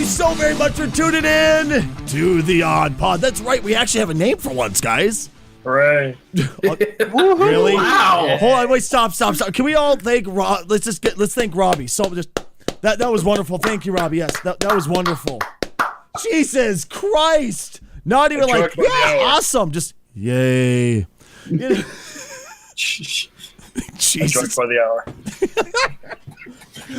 you so very much for tuning in to the OddPodd. That's right, we actually have a name for once, guys. Right. Really? Wow. Hold on, wait, stop. Can we all thank Rob? Let's thank Robbie. So just that was wonderful. Thank you, Robbie. Yes, that was wonderful. Jesus Christ! Not even like, yeah, awesome. Just yay. Jesus. By the hour.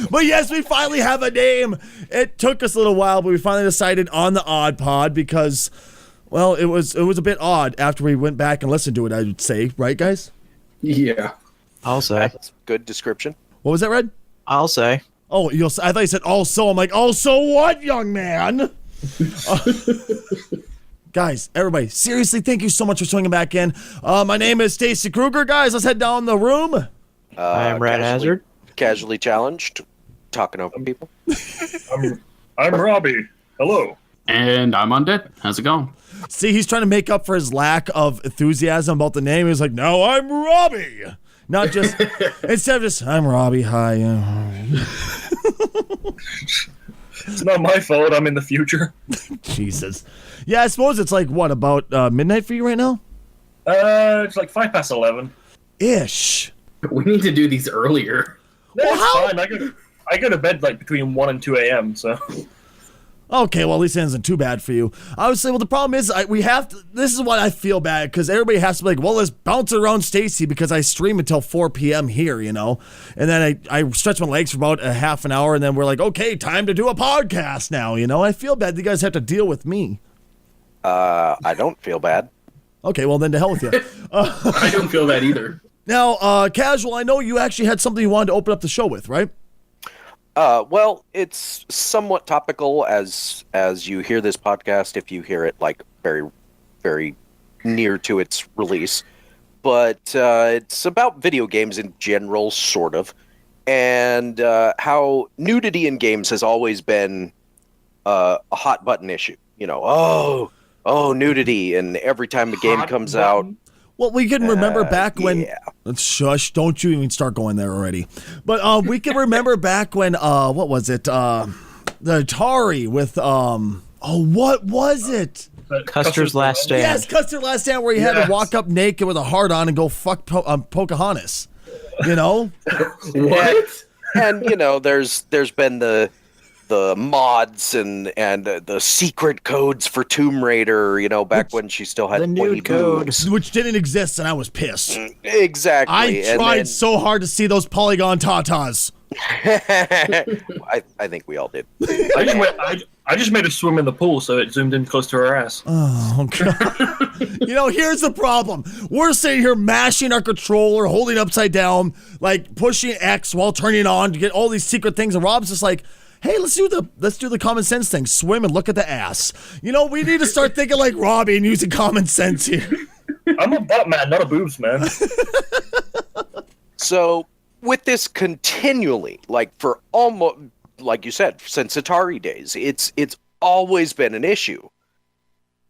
But yes, we finally have a name. It took us a little while, but we finally decided on the OddPodd because, well, it was a bit odd after we went back and listened to it, I would say. Right, guys? Yeah. I'll say. That's good description. What was that, Red? I'll say. Oh, I thought you said also. I'm like, also what, young man? Guys, everybody, seriously, thank you so much for swinging back in. My name is Stacy Krugger, guys. Let's head down the room. I am RadHazard. Casually challenged, talking over people. I'm Robbie. Hello. And I'm Undead. How's it going? See, he's trying to make up for his lack of enthusiasm about the name. He's like, no, I'm Robbie. Not just, instead of just, I'm Robbie, hi. It's not my fault. I'm in the future. Jesus. Yeah, I suppose it's like, what, about midnight for you right now? It's like 11:05. Ish. We need to do these earlier. No, Well, it's how- fine. I go to bed like between 1 and 2 a.m., so. Okay, well, at least it isn't too bad for you. I would say, well, the problem is, we have to, this is why I feel bad, because everybody has to be like, well, let's bounce around Stacy, because I stream until 4 p.m. here, you know? And then I stretch my legs for about a half an hour, and then we're like, okay, time to do a podcast now, you know? I feel bad that you guys have to deal with me. I don't feel bad. Okay, well, then to hell with you. I don't feel that either. Now, Casual, I know you actually had something you wanted to open up the show with, right? Well, it's somewhat topical as you hear this podcast, if you hear it like very, very near to its release. But it's about video games in general, sort of, and how nudity in games has always been a hot button issue. You know, oh, nudity, and every time a game comes out. Well, we can remember back when... yeah. Shush, don't you even start going there already. But we can remember back when, what was it? The Atari with, what was it? Custer's Last Stand. Yes, Custer's Last Stand, where you had to walk up naked with a heart on and go fuck Pocahontas. You know? What? And, you know, there's been the mods and the secret codes for Tomb Raider, you know, back when she still had the nude boobs. Which didn't exist, and I was pissed. Exactly. I tried so hard to see those polygon tatas. I think we all did. I just made her swim in the pool, so it zoomed in close to her ass. Oh, God. You know, here's the problem. We're sitting here mashing our controller, holding it upside down, like pushing X while turning it on to get all these secret things, and Rob's just like, hey, let's do the common sense thing. Swim and look at the ass. You know, we need to start thinking like Robbie and using common sense here. I'm a butt man, not a boobs man. So, with this continually, like for almost, like you said, since Atari days, it's always been an issue.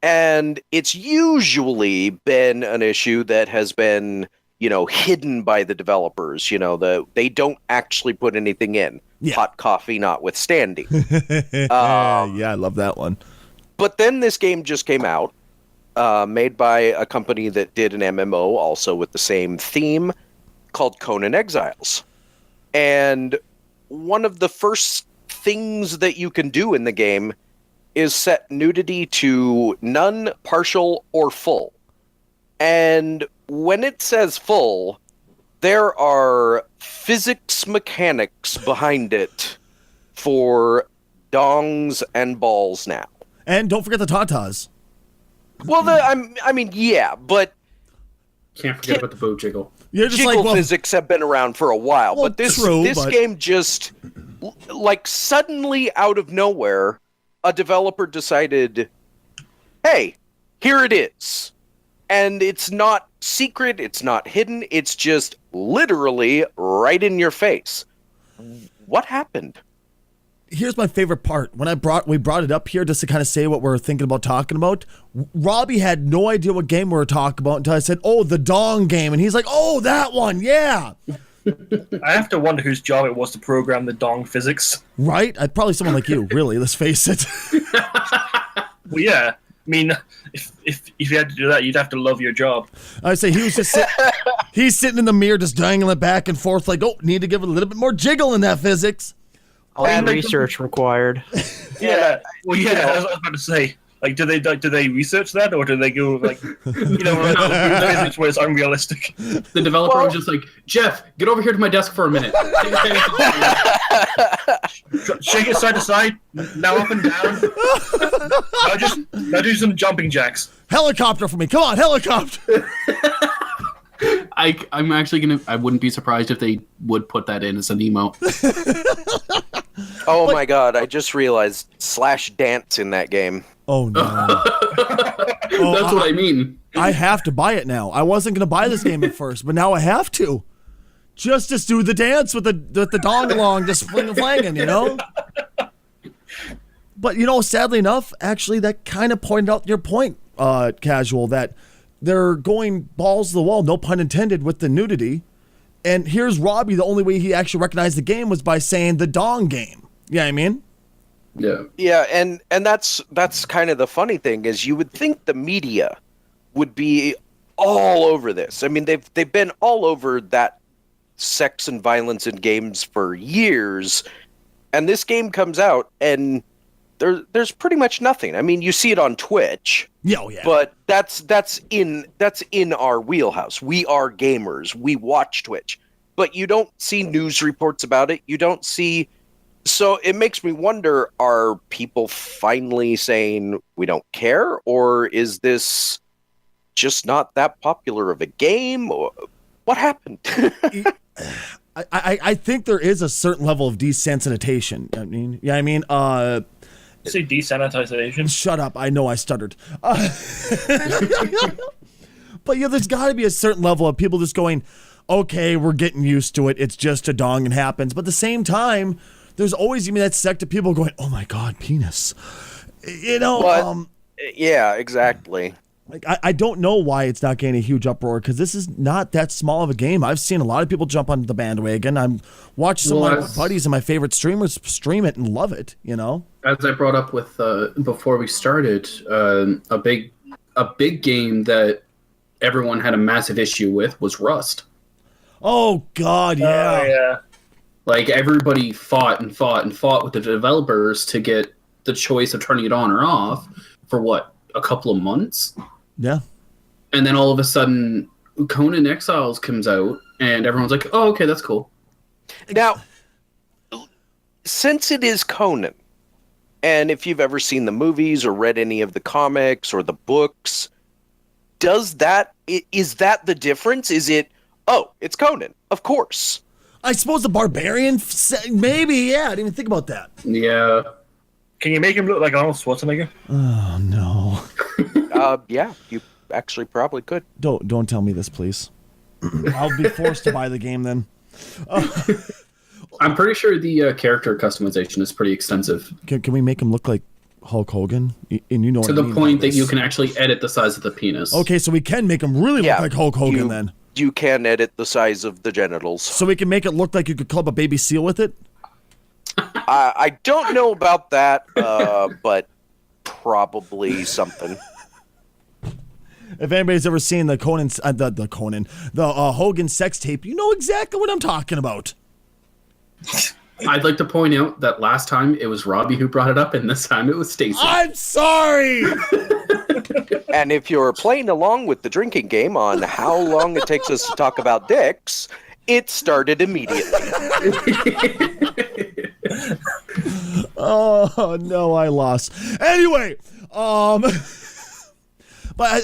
And it's usually been an issue that has been, you know, hidden by the developers. You know, they don't actually put anything in. Yeah. Hot coffee notwithstanding. Yeah, I love that one. But then this game just came out, made by a company that did an MMO also with the same theme, called Conan Exiles. And one of the first things that you can do in the game is set nudity to none, partial, or full. And when it says full, there are physics mechanics behind it for dongs and balls now. And don't forget the tatas. Well, I mean, yeah, but Can't forget about the bow jiggle. You're just jiggle like, well, physics have been around for a while, Well, but this true, but- game just, like, suddenly out of nowhere, a developer decided, hey, here it is. And it's not secret, it's not hidden, it's just literally right in your face. What happened? here's my favorite part. When we brought it up here just to kind of say what we're thinking about talking about, Robbie had no idea what game we were talking about until I said, oh, the Dong game. And he's like, oh, that one, yeah. I have to wonder whose job it was to program the dong physics. Right? I'd probably someone like you, really, let's face it. Well, yeah. I mean, if you had to do that, you'd have to love your job. I say he was just he's sitting in the mirror just dangling it back and forth like, oh, need to give it a little bit more jiggle in that physics. All the research required. Yeah. Well, yeah. I was about to say, like, do they research that, or do they go like, physics where it's unrealistic? The developer was just like, Jeff, get over here to my desk for a minute. Shake it side to side, now up and down. Now do some jumping jacks. Helicopter for me. Come on, helicopter. I'm actually I wouldn't be surprised if they would put that in as an emote. Oh my god, I just realized /dance in that game. Oh no. That's what I mean. I have to buy it now. I wasn't going to buy this game at first, but now I have to. Just to do the dance with the dong along, just flanging, you know? But, you know, sadly enough, actually, that kind of pointed out your point, Casual, that they're going balls to the wall, no pun intended, with the nudity. And here's Robbie, the only way he actually recognized the game was by saying the dong game. Yeah, I mean? Yeah. Yeah, and that's kind of the funny thing is you would think the media would be all over this. I mean, they've been all over that sex and violence in games for years, and this game comes out and there's pretty much nothing. I mean, you see it on Twitch. Yeah, oh, yeah. But that's in our wheelhouse. We are gamers. We watch Twitch. But you don't see news reports about it. You don't see. So it makes me wonder, are people finally saying we don't care, or is this just not that popular of a game? What happened? I think there is a certain level of desensitization. I mean, yeah, I mean, You say desanitization? shut up. I know I stuttered. But yeah, there's got to be a certain level of people just going, okay, we're getting used to it. It's just a dong and happens. But at the same time, there's always even that sect of people going, oh my God, penis. You know, yeah, exactly. like I don't know why it's not getting a huge uproar, because this is not that small of a game. I've seen a lot of people jump on the bandwagon. I'm watching some of my buddies and my favorite streamers stream it and love it, you know? As I brought up with before we started, a big game that everyone had a massive issue with was Rust. Oh God, yeah. Yeah. Like, everybody fought with the developers to get the choice of turning it on or off for what, a couple of months? Yeah. And then all of a sudden, Conan Exiles comes out, and everyone's like, oh, okay, that's cool. Now, since it is Conan, and if you've ever seen the movies or read any of the comics or the books, is that the difference? Is it, oh, it's Conan, of course. I suppose the barbarian, maybe, yeah. I didn't even think about that. Yeah. Can you make him look like Arnold Schwarzenegger? Oh no. Yeah, you actually probably could. Don't tell me this, please. I'll be forced to buy the game then. I'm pretty sure the character customization is pretty extensive. Can we make him look like Hulk Hogan? And you know to what the I mean point by that you this. can actually edit the size of the penis. Okay, so we can make him really look like Hulk Hogan then. You can edit the size of the genitals. So we can make it look like you could club a baby seal with it? I don't know about that, but probably something. If anybody's ever seen the Hogan sex tape, you know exactly what I'm talking about. I'd like to point out that last time it was Robbie who brought it up, and this time it was Stacy. I'm sorry! And if you're playing along with the drinking game on how long it takes us to talk about dicks, it started immediately. Oh, no, I lost. Anyway, but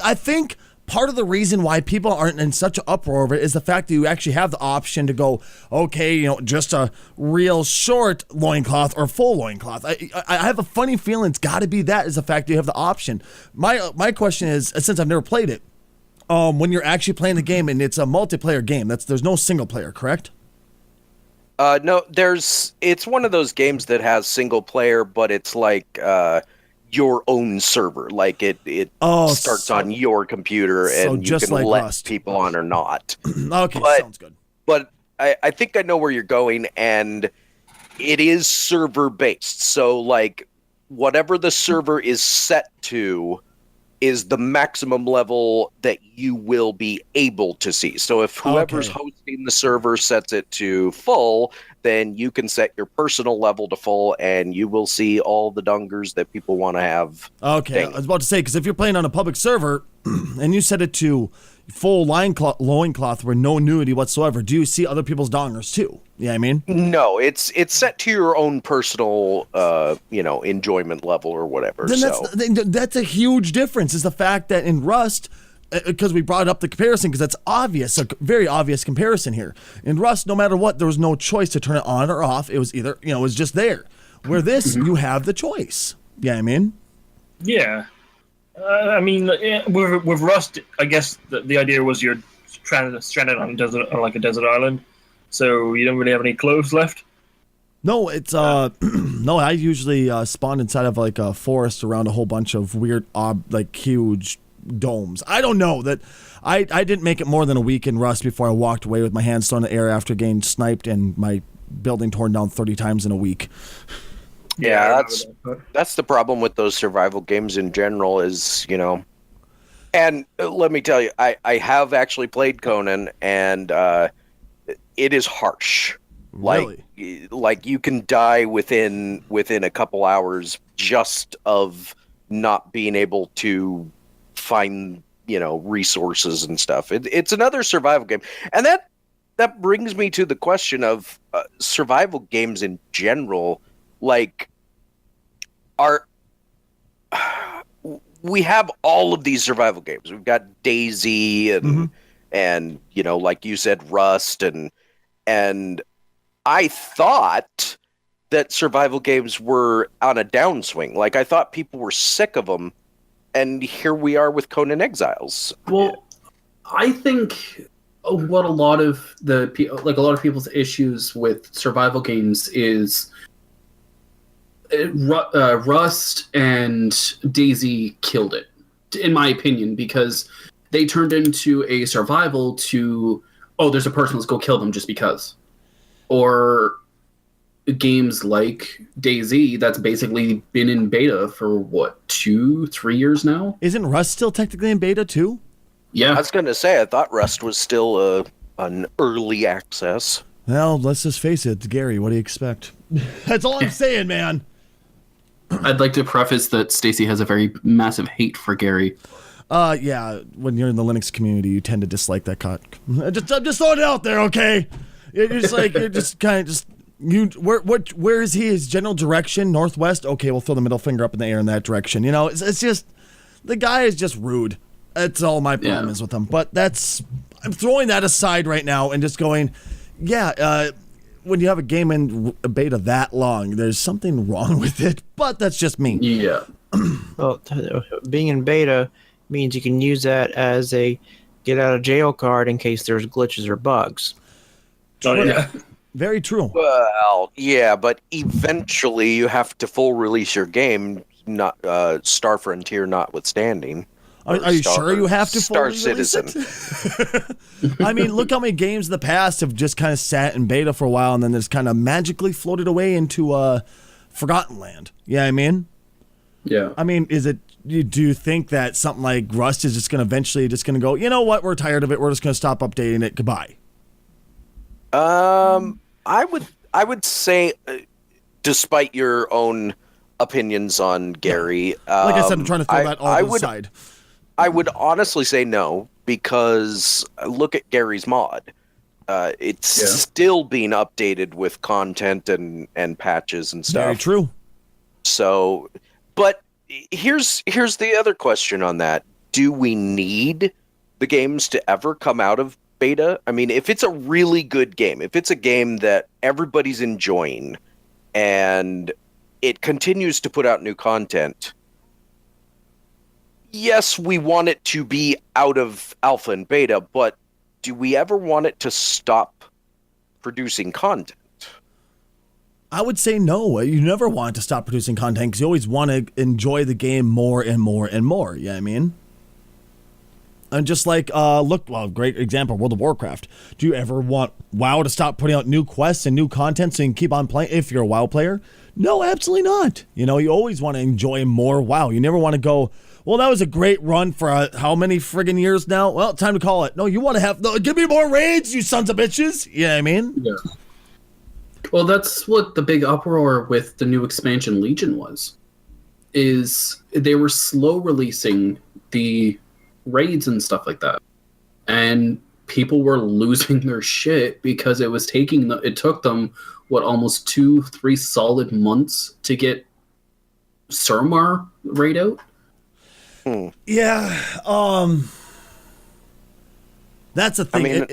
I think part of the reason why people aren't in such an uproar over it is the fact that you actually have the option to go, okay, you know, just a real short loincloth or full loincloth. I have a funny feeling it's got to be that, is the fact that you have the option. My question is, since I've never played it, when you're actually playing the game and it's a multiplayer game, there's no single player, correct? No, it's one of those games that has single player, but it's like your own server. Like it starts on your computer, and you can like let Rust. people on or not. Okay, But- sounds good. But I think I know where you're going, and it is server based. So like whatever the server is set to is the maximum level that you will be able to see. So if whoever's hosting the server sets it to full, then you can set your personal level to full, and you will see all the dungers that people want to have. Okay, I was about to say, because if you're playing on a public server and you set it to full loincloth where no nudity whatsoever, do you see other people's dongers too? Yeah, I mean? No, it's set to your own personal, enjoyment level or whatever. Then that's a huge difference, is the fact that in Rust, because we brought up the comparison, because that's obvious, a very obvious comparison here. In Rust, no matter what, there was no choice to turn it on or off. It was either, it was just there. Where this, you have the choice. Yeah, I mean? Yeah. With Rust, I guess the idea was you're stranded on a desert island, so you don't really have any clothes left. No, it's no. I usually spawn inside of like a forest around a whole bunch of weird, huge domes. I don't know that. I didn't make it more than a week in Rust before I walked away with my hands still in the air after getting sniped and my building torn down 30 times in a week. Yeah, that's the problem with those survival games in general is, and let me tell you, I have actually played Conan, and it is harsh. Really? Like you can die within a couple hours just of not being able to find, resources and stuff. It's another survival game. And that brings me to the question of survival games in general. Like, we have all of these survival games. We've got Daisy and like you said, Rust, and I thought that survival games were on a downswing. Like, I thought people were sick of them, and here we are with Conan Exiles. Well, I think what a lot of people's issues with survival games is Rust and Daisy killed it, in my opinion, because they turned into a survival to, there's a person, let's go kill them just because. Or games like Daisy, that's basically been in beta for 2-3 years now? Isn't Rust still technically in beta too? Yeah. I was going to say, I thought Rust was still an early access. Well, let's just face it, Gary, what do you expect? That's all I'm saying, man. I'd like to preface that Stacy has a very massive hate for Gary. Yeah, when you're in the Linux community, you tend to dislike that cut. I'm just throwing it out there, okay? You're just where is he? His general direction, northwest? Okay, we'll throw the middle finger up in the air in that direction. It's just, the guy is just rude. That's all my problem is with him. But I'm throwing that aside right now and just going, when you have a game in beta that long, there's something wrong with it, but that's just me. Yeah. Well, being in beta means you can use that as a get out of jail card in case there's glitches or bugs. Oh, yeah. Very true. Well, yeah, but eventually you have to full release your game, not Star Frontier notwithstanding. Are you sure you have to Star fully release Citizen? it? I mean, look how many games in the past have just kind of sat in beta for a while and then just kind of magically floated away into Forgotten Land. Yeah, I mean? Yeah. I mean, do you think that something like Rust is just going to eventually go, you know what, we're tired of it, we're just going to stop updating it, goodbye? I would say, despite your own opinions on Gary, like I said, I'm trying to throw that all to the side. I would honestly say no, because look at Gary's mod. It's still being updated with content and patches and stuff. Very true. So, but here's the other question on that. Do we need the games to ever come out of beta? I mean, if it's a really good game, if it's a game that everybody's enjoying and it continues to put out new content, yes, we want it to be out of alpha and beta, but do we ever want it to stop producing content? I would say no. You never want to stop producing content because you always want to enjoy the game more and more and more. Yeah, I mean? And just like, great example, World of Warcraft. Do you ever want WoW to stop putting out new quests and new content so you can keep on playing if you're a WoW player? No, absolutely not. You know, you always want to enjoy more WoW. You never want to go, well, that was a great run for how many friggin' years now? Well, time to call it. No, you want to have, give me more raids, you sons of bitches. You know what I mean? Yeah. Well, that's what the big uproar with the new expansion Legion was. Is they were slow releasing the raids and stuff like that, and people were losing their shit because it took them almost 2-3 solid months to get Suramar raid out. Yeah, that's the thing. I mean,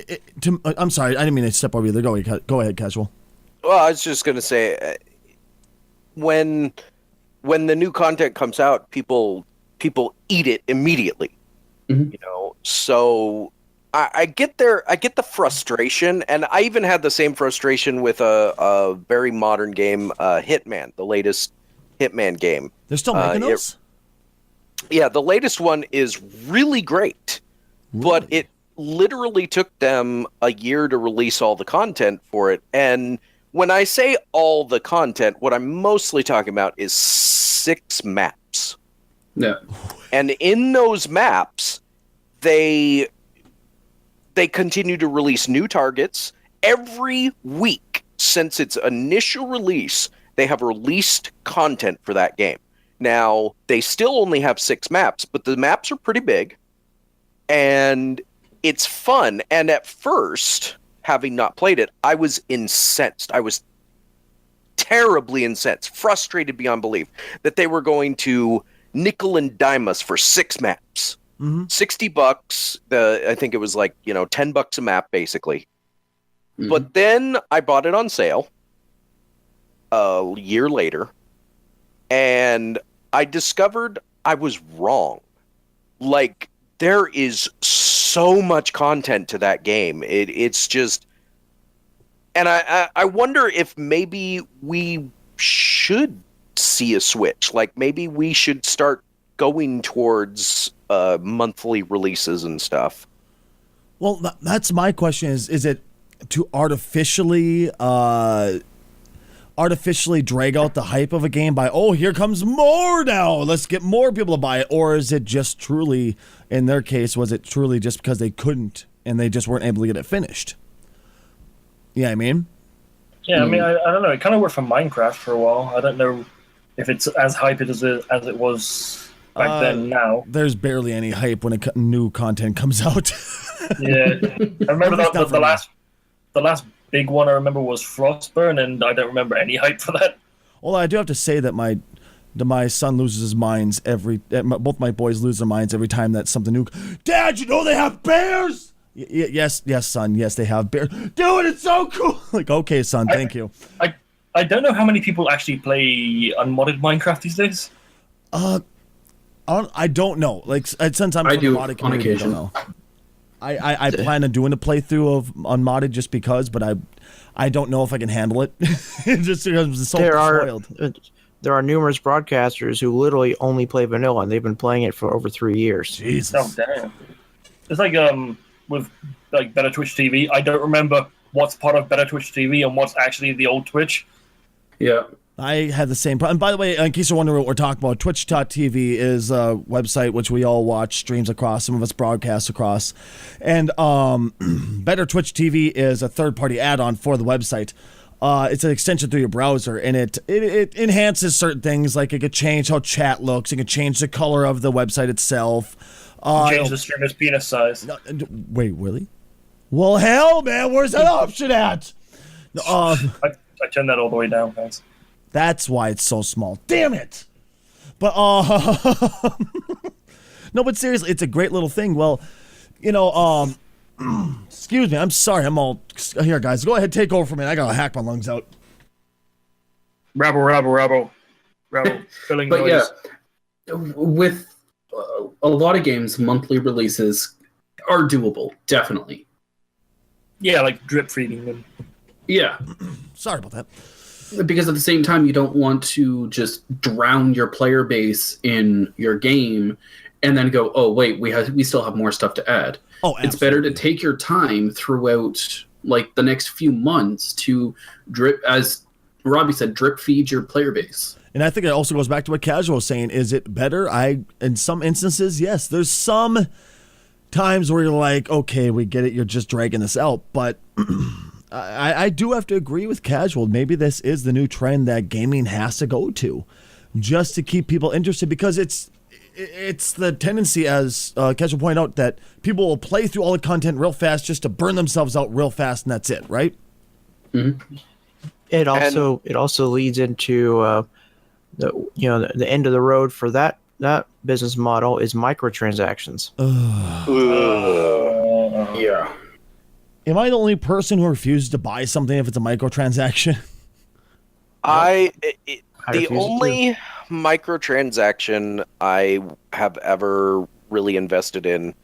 I'm sorry, I didn't mean to step over you there. Go ahead, Casual. Well, I was just gonna say, when the new content comes out, people eat it immediately. Mm-hmm. You know, so I get the frustration, and I even had the same frustration with a very modern game, Hitman, the latest Hitman game. They're still making those? Yeah, the latest one is really great, but it literally took them a year to release all the content for it. And when I say all the content, what I'm mostly talking about is 6 maps. Yeah. And in those maps, they continue to release new targets. Every week since its initial release, they have released content for that game. Now, they still only have 6 maps, but the maps are pretty big, and it's fun. And at first, having not played it, I was incensed. I was terribly incensed, frustrated beyond belief that they were going to nickel and dime us for 6 maps. Mm-hmm. $60. I think it was like, $10 a map, basically. Mm-hmm. But then I bought it on sale a year later, and I discovered I was wrong. Like, there is so much content to that game. It's just... And I wonder if maybe we should see a switch. Like, maybe we should start going towards monthly releases and stuff. Well, that's my question is it to artificially drag out the hype of a game by, oh, here comes more now, let's get more people to buy it? Or is it just truly, in their case, was it truly just because they couldn't and they just weren't able to get it finished? Yeah, I mean? Yeah, I mean, I don't know. It kind of worked for Minecraft for a while. I don't know if it's as hyped as it was back then now. There's barely any hype when new content comes out. Yeah. I remember the last big one I remember was Frostburn, and I don't remember any hype for that. Well, I do have to say that my son loses his minds both my boys lose their minds every time that something new. Dad, you know they have bears? Yes, son. Yes, they have bears. Dude, it's so cool. Like, okay, son, thank you. I don't know how many people actually play unmodded Minecraft these days. I don't know. Like, since I'm from the modded community, I don't know. I plan on doing a playthrough of unmodded just because, but I don't know if I can handle it. Just because it's so spoiled. There are numerous broadcasters who literally only play vanilla, and they've been playing it for over 3 years. Jesus. Oh, damn. It's like with like Better Twitch TV. I don't remember what's part of Better Twitch TV and what's actually the old Twitch. Yeah. I had the same problem. And by the way, in case you're wondering what we're talking about, twitch.tv is a website which we all watch streams across. Some of us broadcast across. And Better Twitch TV is a third-party add-on for the website. It's an extension through your browser, and it enhances certain things. Like it could change how chat looks. It could change the color of the website itself. Change the streamer's penis size. Wait, really? Well, hell, man, where's that option at? I turned that all the way down, guys. That's why it's so small. Damn it! But no, but seriously, it's a great little thing. Well, excuse me, I'm sorry. I'm all here, guys. Go ahead, take over for me. I gotta hack my lungs out. Rabble. Filling but noise. Yeah, with a lot of games, monthly releases are doable, definitely. Yeah, like drip feeding them. Yeah. Sorry about that. Because at the same time, you don't want to just drown your player base in your game and then go, oh wait, we still have more stuff to add. Oh, it's better to take your time throughout like the next few months to drip, as Robbie said, drip feed your player base. And I think it also goes back to what Casual was saying. Is it better? In some instances, yes. There's some times where you're like, okay, we get it, you're just dragging this out. But I do have to agree with Casual. Maybe this is the new trend that gaming has to go to, just to keep people interested, because it's the tendency, as Casual pointed out, that people will play through all the content real fast just to burn themselves out real fast, and that's it, right? Mm-hmm. It also leads into the end of the road for that business model is microtransactions. Yeah. Am I the only person who refuses to buy something if it's a microtransaction? The only microtransaction I have ever really invested in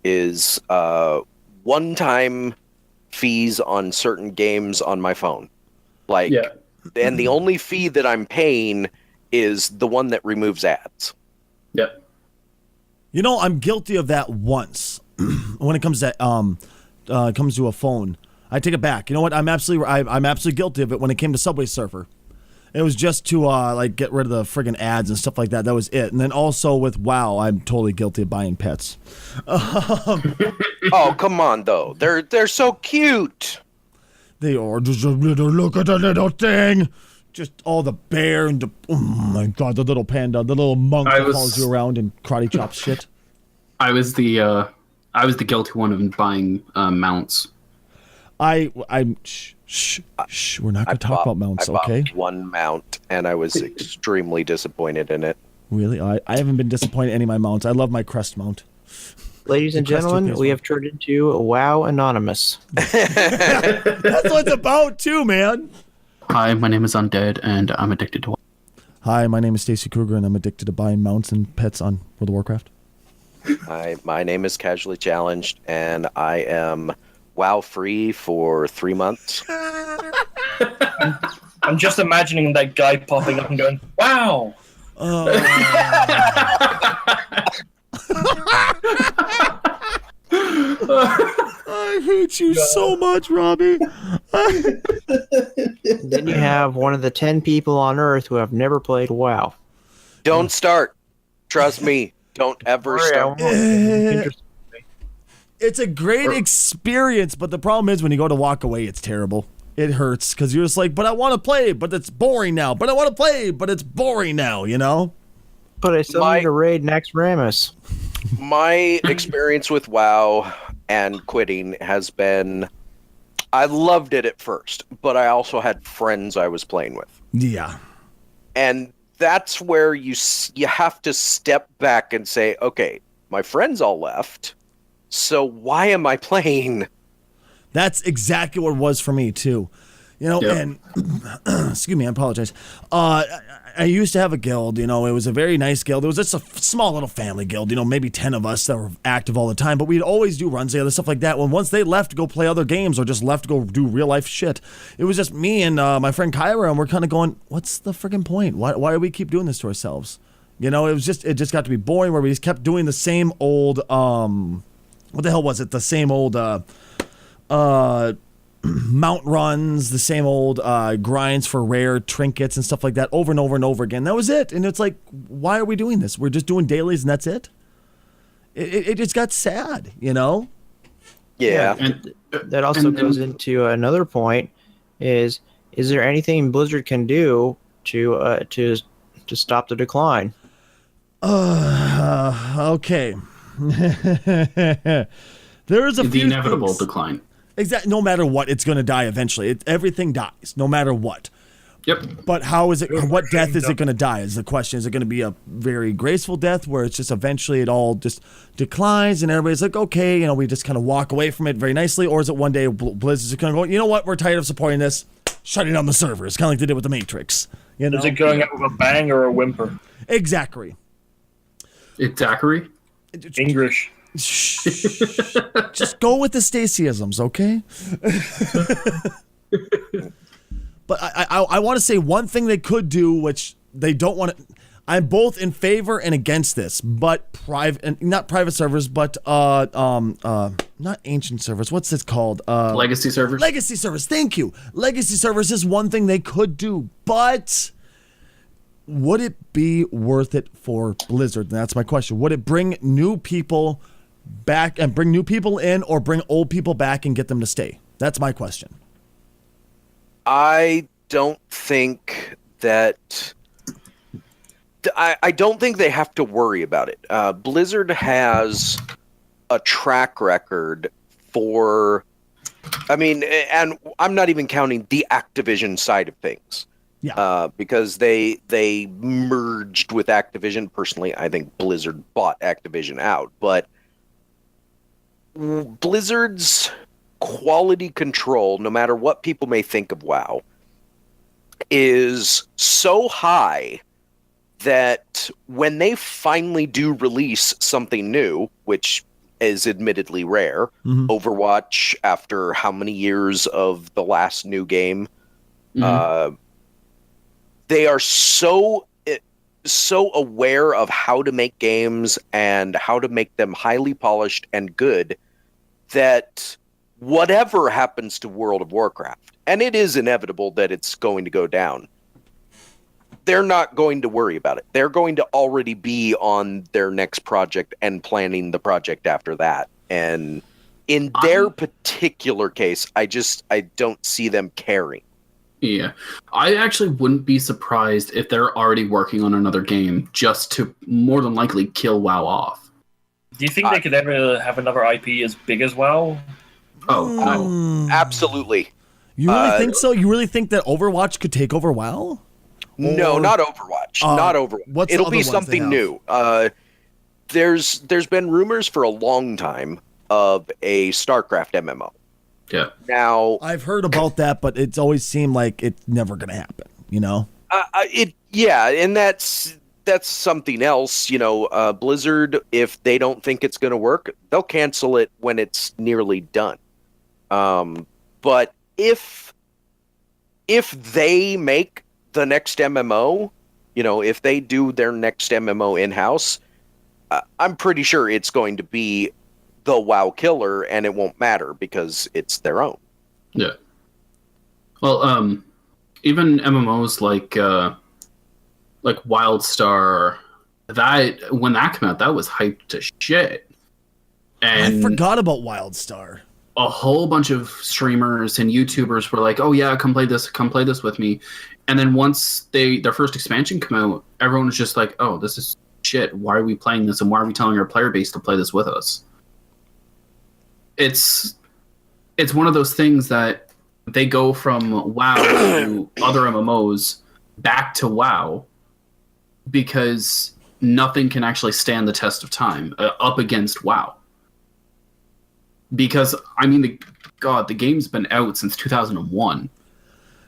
is one-time fees on certain games on my phone. And the only fee that I'm paying is the one that removes ads. Yep. You know, I'm guilty of that once. When it comes to a phone, I take it back. You know what? I'm absolutely guilty of it when it came to Subway Surfer. It was just to get rid of the friggin' ads and stuff like that. That was it. And then also with WoW, I'm totally guilty of buying pets. Oh, come on, though. They're so cute. They are just a little, look at the little thing. Just all the bear and oh my god, the little panda, the little monk that follows you around and karate chops shit. I was the guilty one of buying mounts. We're not gonna talk about mounts, okay? I bought one mount and I was extremely disappointed in it. Really? I haven't been disappointed in any of my mounts. I love my crest mount. Ladies and gentlemen, we have turned into a WoW Anonymous. That's what it's about too, man. Hi, my name is Undead, and I'm addicted to WoW. Hi, my name is Stacy Krugger, and I'm addicted to buying mounts and pets on World of Warcraft. Hi, my name is CasuallyChallenged, and I am WoW free for 3 months. I'm just imagining that guy popping up and going, "Wow." I hate you so much, Robbie. Then you have one of the 10 people on Earth who have never played WoW. Don't start. Trust me. Don't ever start. It's a great experience, but the problem is when you go to walk away, it's terrible. It hurts because you're just like, but I want to play, but it's boring now. But I want to play, but it's boring now, you know? But I still need to raid Nax Ramus. My experience with WoW and quitting has been, I loved it at first, but I also had friends I was playing with. Yeah. And that's where you have to step back and say, okay, my friends all left, so why am I playing? That's exactly what it was for me, too. You know, and excuse me, I apologize. I used to have a guild, you know, it was a very nice guild. It was just a small little family guild, you know, maybe 10 of us that were active all the time, but we'd always do runs together, stuff like that. When once they left to go play other games or just left to go do real life shit, it was just me and my friend Kyra, and we're kind of going, what's the friggin' point? Why do we keep doing this to ourselves? You know, it just got to be boring where we just kept doing the same old, what the hell was it? The same old, mount runs, the same old grinds for rare trinkets and stuff like that over and over and over again. That was it. And it's like, why are we doing this? We're just doing dailies and that's it? It just got sad, you know? Yeah. And that also goes into another point is there anything Blizzard can do to stop the decline? Okay. There is the inevitable decline. Exactly. No matter what, it's going to die eventually. Everything dies, no matter what. Yep. But how is it? What death is it going to die? Is the question. Is it going to be a very graceful death where it's just eventually it all just declines and everybody's like, okay, you know, we just kind of walk away from it very nicely, or is it one day Blizzard's going to go, you know what, we're tired of supporting this, shutting down the servers, kind of like they did with the Matrix. You know? Is it going out with a bang or a whimper? Exactly. It's Zachary. English. Just go with the Stacyisms, okay? But I want to say one thing they could do, which they don't want to. I'm both in favor and against this, but not private servers, but not ancient servers. What's this called? Legacy servers. Legacy servers. Thank you. Legacy servers is one thing they could do, but would it be worth it for Blizzard? And that's my question. Would it bring new people back and bring new people in, or bring old people back and get them to stay? That's my question. I don't think that. I don't think they have to worry about it. Blizzard has a track record for, and I'm not even counting the Activision side of things. Yeah. Because they merged with Activision. Personally, I think Blizzard bought Activision out. But Blizzard's quality control, no matter what people may think of WoW, is so high that when they finally do release something new, which is admittedly rare, Overwatch, after how many years of the last new game, they are so aware of how to make games and how to make them highly polished and good that whatever happens to World of Warcraft, and it is inevitable that it's going to go down, they're not going to worry about it. They're going to already be on their next project and planning the project after that. And in their particular case, I don't see them caring. Yeah. I actually wouldn't be surprised if they're already working on another game just to more than likely kill WoW off. Do you think they could ever have another IP as big as WoW? Oh, no. Absolutely. You really think so? You really think that Overwatch could take over WoW? No, not Overwatch. Not Overwatch. It'll be something new. There's been rumors for a long time of a StarCraft MMO. Yeah. Now I've heard about that, but it's always seemed like it's never going to happen. You know? And that's something else. Blizzard, if they don't think it's going to work, they'll cancel it when it's nearly done. But if they make the next MMO, if they do their next MMO in-house, I'm pretty sure it's going to be the WoW killer, and it won't matter because it's their own. Yeah. Well, even MMOs like WildStar, that when that came out, that was hyped to shit. And I forgot about WildStar. A whole bunch of streamers and YouTubers were like, "Oh yeah, come play this with me." And then once their first expansion came out, everyone was just like, "Oh, this is shit. Why are we playing this? And why are we telling our player base to play this with us?" It's one of those things that they go from WoW to other MMOs back to WoW because nothing can actually stand the test of time up against WoW. Because, the game's been out since 2001.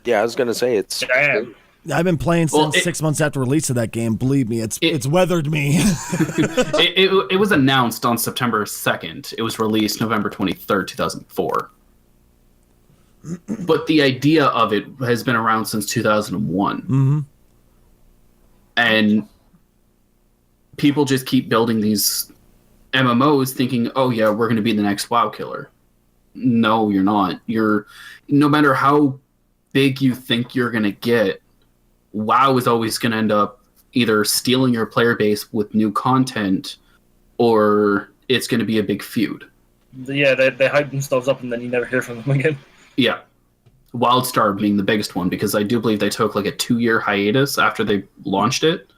Yeah, I was going to say it's... Damn. I've been playing since 6 months after release of that game. Believe me, it's weathered me. it was announced on September 2nd. It was released November 23rd, 2004. But the idea of it has been around since 2001. Mm-hmm. And people just keep building these MMOs thinking, oh yeah, we're going to be the next WoW killer. No, you're not. No matter how big you think you're going to get, WoW is always going to end up either stealing your player base with new content, or it's going to be a big feud. Yeah, they hype themselves up and then you never hear from them again. Yeah. WildStar being the biggest one, because I do believe they took like a 2-year hiatus after they launched it.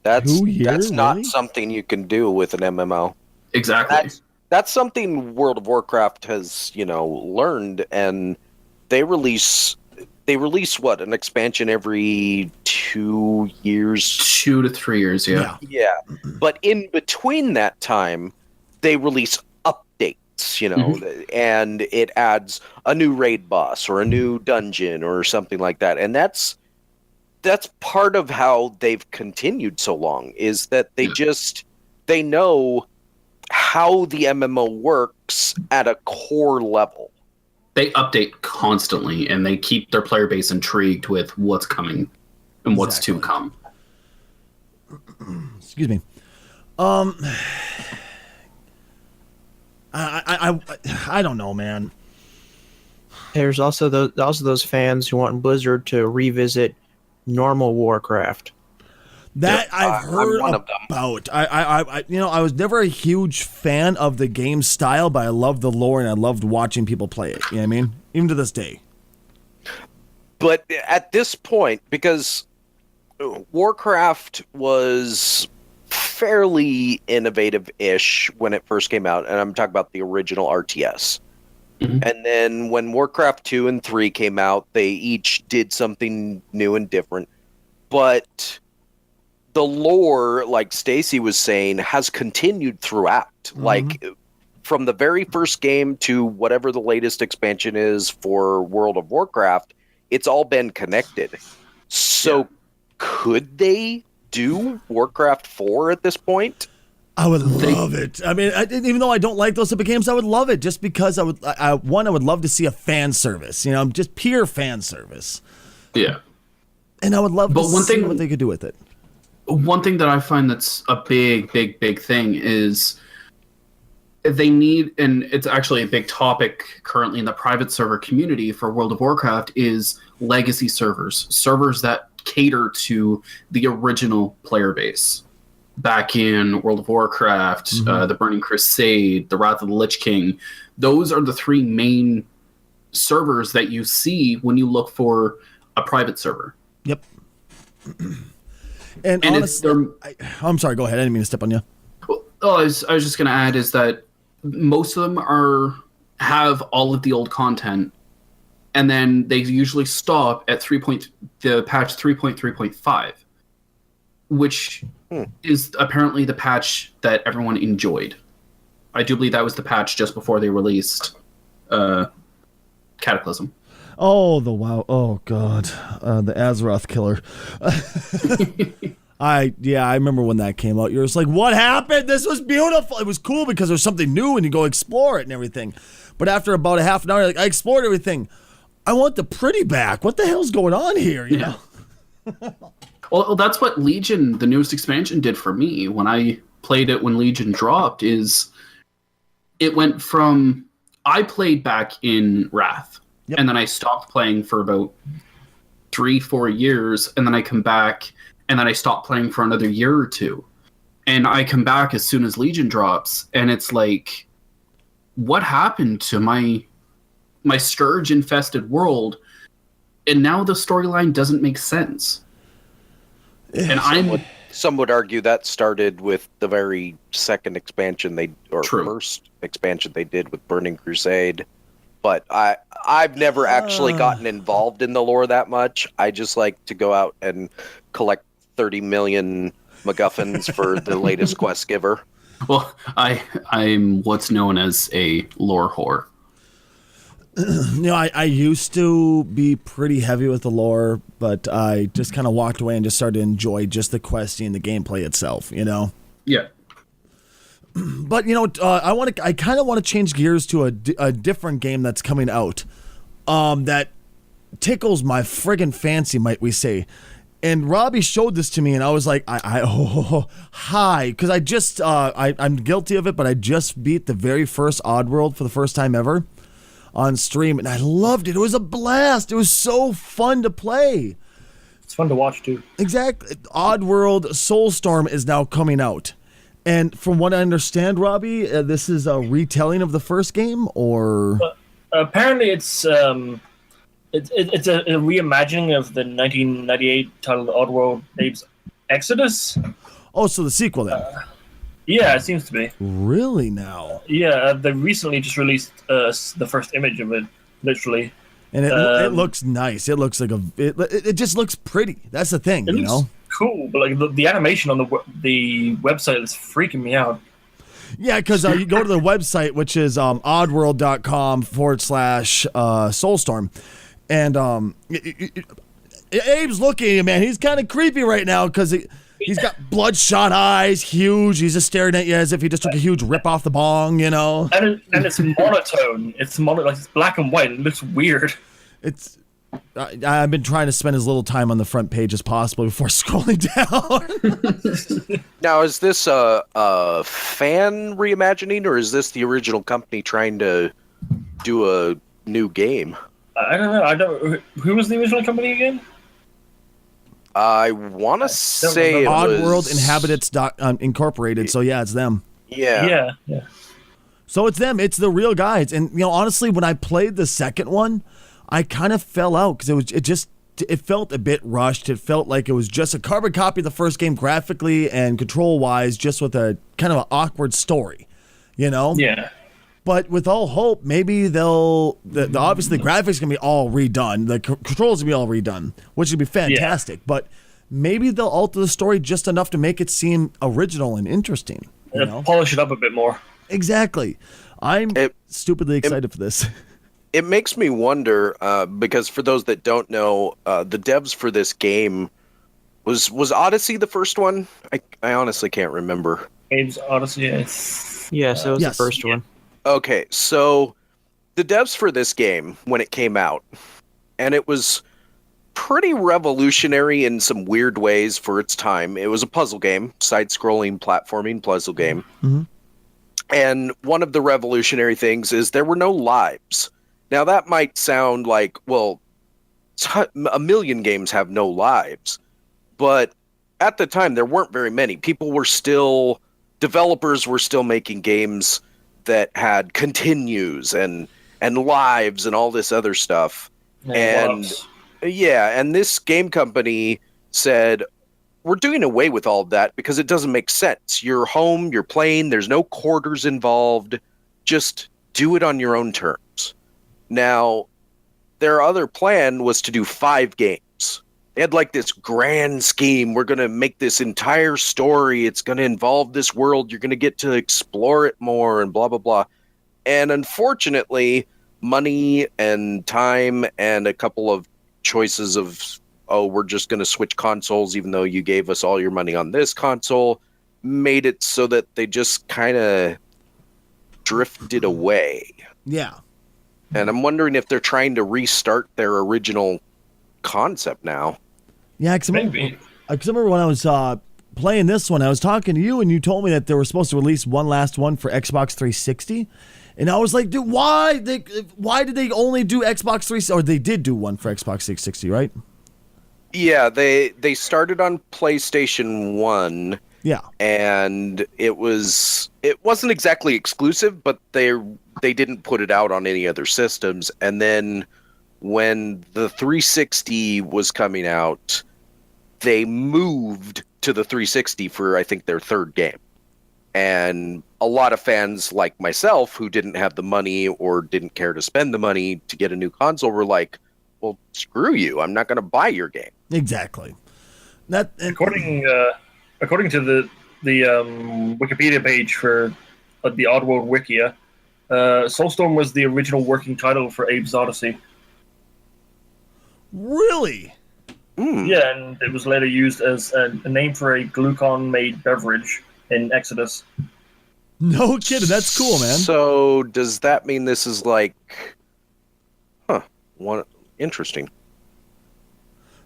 That's 2 years, that's not really? something you can do with an MMO. Exactly. That's something World of Warcraft has, learned, and they release what, an expansion every 2 years? 2 to 3 years, yeah. Yeah. But in between that time, they release updates, and it adds a new raid boss or a new dungeon or something like that. And that's part of how they've continued so long, is that they know how the MMO works at a core level. They update constantly, and they keep their player base intrigued with what's coming and what's to come. Excuse me. I don't know, man. There's also those fans who want Blizzard to revisit normal Warcraft. That I've heard I'm one of them. about. I was never a huge fan of the game style, but I loved the lore and I loved watching people play it. You know what I mean? Even to this day. But at this point, because Warcraft was fairly innovative-ish when it first came out, and I'm talking about the original RTS. Mm-hmm. And then when Warcraft 2 and 3 came out, they each did something new and different. But the lore, like Stacy was saying, has continued throughout. Mm-hmm. Like, from the very first game to whatever the latest expansion is for World of Warcraft, it's all been connected. So could they do Warcraft 4 at this point? I would love it. I mean, even though I don't like those type of games, I would love it just because I would love to see a fan service, just pure fan service. Yeah. And I would love to see what they could do with it. One thing that I find that's a big thing is they need, and it's actually a big topic currently in the private server community for World of Warcraft, is legacy servers that cater to the original player base. Back in World of Warcraft, the Burning Crusade, the Wrath of the Lich King, those are the three main servers that you see when you look for a private server. Yep. And honestly, I'm sorry, go ahead. I didn't mean to step on you. I was just going to add is that most of them have all of the old content, and then they usually stop at the patch 3.3.5, which is apparently the patch that everyone enjoyed. I do believe that was the patch just before they released Cataclysm. Oh, the WoW. Oh, God. The Azeroth killer. I remember when that came out. You're just like, what happened? This was beautiful. It was cool because there's something new and you go explore it and everything. But after about a half an hour, you're like, I explored everything. I want the pretty back. What the hell's going on here? You know? Well, that's what Legion, the newest expansion, did for me when I played it when Legion dropped. Is it went from I played back in Wrath, and then I stopped playing for about 3-4 years, and then I come back, and then I stopped playing for another year or two, and I come back as soon as Legion drops, and it's like, what happened to my Scourge infested world? And now the storyline doesn't make sense. And some would argue that started with the very second expansion first expansion they did with Burning Crusade. But I've never actually gotten involved in the lore that much. I just like to go out and collect 30 million MacGuffins for the latest quest giver. Well, I'm what's known as a lore whore. I used to be pretty heavy with the lore, but I just kind of walked away and just started to enjoy just the questing and the gameplay itself, Yeah. But I kind of want to change gears to a different game that's coming out, that tickles my friggin' fancy, might we say. And Robbie showed this to me, and I was like, hi, because I just I'm guilty of it, but I just beat the very first Oddworld for the first time ever on stream, and I loved it. It was a blast. It was so fun to play. It's fun to watch too. Exactly. Oddworld Soulstorm is now coming out, and from what I understand, Robbie, this is a retelling of the first game, or apparently it's a reimagining of the 1998 titled Oddworld Apes Exodus. Oh, so the sequel then. Yeah, it seems to be. Really now? Yeah, they recently just released the first image of it, literally. And it looks nice. It looks like it just looks pretty. That's the thing, it looks cool, but like the animation on the website is freaking me out. Yeah, because you go to the website, which is oddworld.com/Soulstorm, and Abe's looking at you, man. He's kind of creepy right now because he's got bloodshot eyes, huge. He's just staring at you as if he just took a huge rip off the bong, And it's monotone. It's like it's black and white. It looks weird. It's I've been trying to spend as little time on the front page as possible before scrolling down. Now, is this a fan reimagining, or is this the original company trying to do a new game? I don't know. Who was the original company again? I want to say it was... Oddworld Inhabitants Incorporated. So yeah, it's them. Yeah. So it's them. It's the real guys. And honestly, when I played the second one, I kind of fell out because it felt a bit rushed. It felt like it was just a carbon copy of the first game graphically and control wise, just with a kind of an awkward story. Yeah. But with all hope, maybe obviously the graphics gonna be all redone, the controls gonna be all redone, which would be fantastic. Yeah. But maybe they'll alter the story just enough to make it seem original and interesting. Polish it up a bit more. Exactly. I'm stupidly excited for this. It makes me wonder because for those that don't know, the devs for this game was Odyssey the first one. I honestly can't remember. Games Odyssey. Yes, it was the first one. Okay, so the devs for this game, when it came out, and it was pretty revolutionary in some weird ways for its time. It was a puzzle game, side-scrolling platforming puzzle game. Mm-hmm. And one of the revolutionary things is there were no lives. Now, that might sound like, well, a million games have no lives. But at the time, there weren't very many. Developers were still making games that had continues and lives and all this other stuff. And this game company said, we're doing away with all of that because it doesn't make sense. You're home, you're playing, there's no quarters involved. Just do it on your own terms. Now, their other plan was to do 5 games. They had like this grand scheme. We're going to make this entire story. It's going to involve this world. You're going to get to explore it more and blah, blah, blah. And unfortunately, money and time and a couple of choices of, we're just going to switch consoles even though you gave us all your money on this console, made it so that they just kind of drifted away. Yeah. And I'm wondering if they're trying to restart their original concept now. Yeah, because I remember when I was playing this one, I was talking to you, and you told me that they were supposed to release one last one for Xbox 360. And I was like, dude, why did they only do Xbox 360? Or they did do one for Xbox 360, right? Yeah, they started on PlayStation 1. Yeah. And it wasn't exactly exclusive, but they didn't put it out on any other systems. And then when the 360 was coming out, they moved to the 360 for, I think, their third game. And a lot of fans like myself who didn't have the money or didn't care to spend the money to get a new console were like, well, screw you. I'm not going to buy your game. Exactly. According to the Wikipedia page for the Oddworld Wikia, Soulstorm was the original working title for Abe's Odyssey. Really? Yeah, and it was later used as a name for a glucon-made beverage in Exodus. No kidding, that's cool, man. So does that mean this is like, interesting.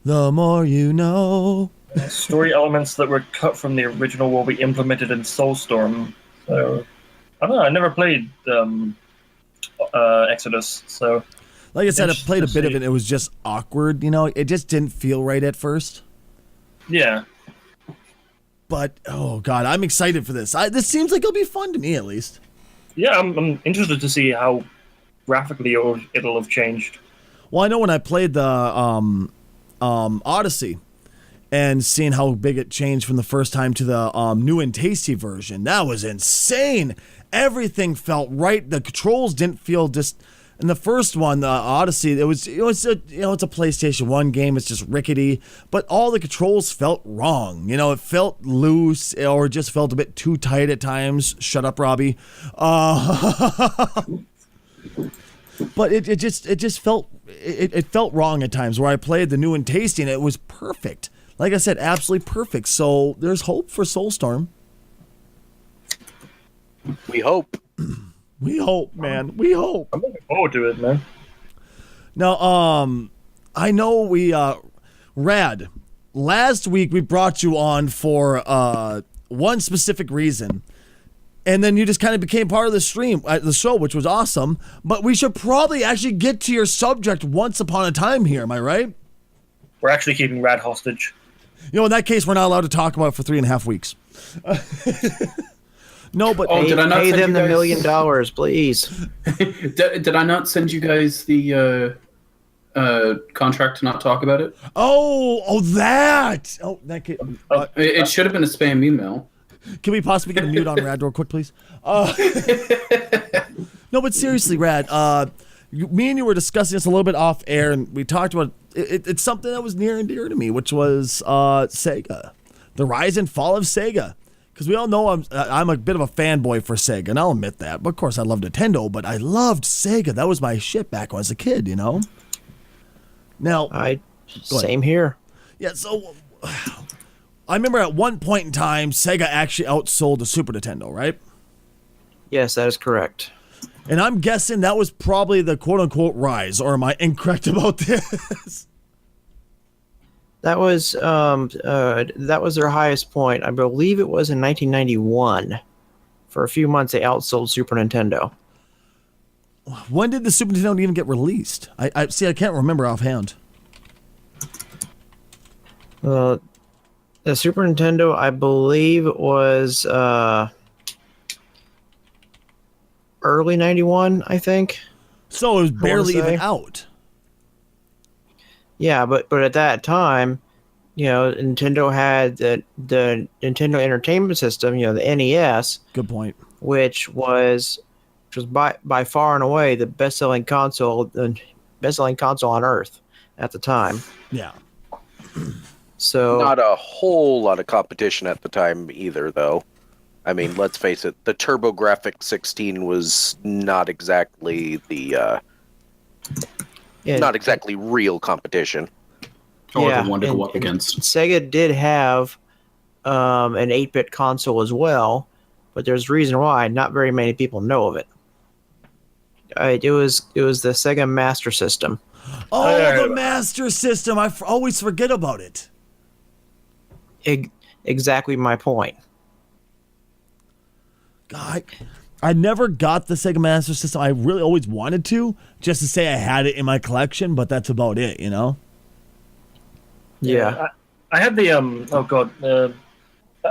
The more you know. Story elements that were cut from the original will be implemented in Soulstorm. So, I don't know, I never played Exodus, so... Like I said, I played a bit of it, and it was just awkward, It just didn't feel right at first. Yeah. But, oh god, I'm excited for this. This seems like it'll be fun to me, at least. Yeah, I'm interested to see how graphically it'll have changed. Well, I know when I played the Odyssey, and seeing how big it changed from the first time to the new and tasty version, that was insane. Everything felt right. The controls didn't feel just... In the first one, the Odyssey, it's a PlayStation 1 game. It's just rickety, but all the controls felt wrong. It felt loose or just felt a bit too tight at times. Shut up, Robbie. But it just felt wrong at times. Where I played the new and tasty, and it was perfect. Like I said, absolutely perfect. So there's hope for Soulstorm. We hope. We hope, man. We hope. I'm looking forward to it, man. Now, I know we Rad. Last week we brought you on for one specific reason. And then you just kind of became part of the stream, the show, which was awesome. But we should probably actually get to your subject once upon a time here. Am I right? We're actually keeping Rad hostage. In that case, we're not allowed to talk about it for 3.5 weeks. No, but did I not pay send them you the guys- $1 million, please. Did I not send you guys the contract to not talk about it? That. That case. It should have been a spam email. Can we possibly get a mute on Rad real quick, please? No, but seriously, Rad, me and you were discussing this a little bit off air, and we talked about it's something that was near and dear to me, which was Sega, the rise and fall of Sega. Because we all know I'm a bit of a fanboy for Sega, and I'll admit that. But of course, I love Nintendo, but I loved Sega. That was my shit back when I was a kid, Now, Same here. yeah, so I remember at one point in time, Sega actually outsold the Super Nintendo, right? Yes, that is correct. And I'm guessing that was probably the quote-unquote rise, or am I incorrect about this? That was their highest point. I believe it was in 1991. For a few months, they outsold Super Nintendo. When did the Super Nintendo even get released? I can't remember offhand. The Super Nintendo, I believe, was early 91, I think. So it was barely say. even out. Yeah, but at that time, Nintendo had the Nintendo Entertainment System, the NES, Good point. which was by far and away the best-selling console on Earth at the time. Yeah. So Not a whole lot of competition at the time either, though. I mean, let's face it, the TurboGrafx 16 was not exactly not exactly real competition. Or the one to go and up against. Sega did have an 8-bit console as well, but there's a reason why not very many people know of it. It was the Sega Master System. Oh, the Master System. I always forget about it. Exactly my point. God, I never got the Sega Master System. I really always wanted to, just to say I had it in my collection, but that's about it, Yeah. I had the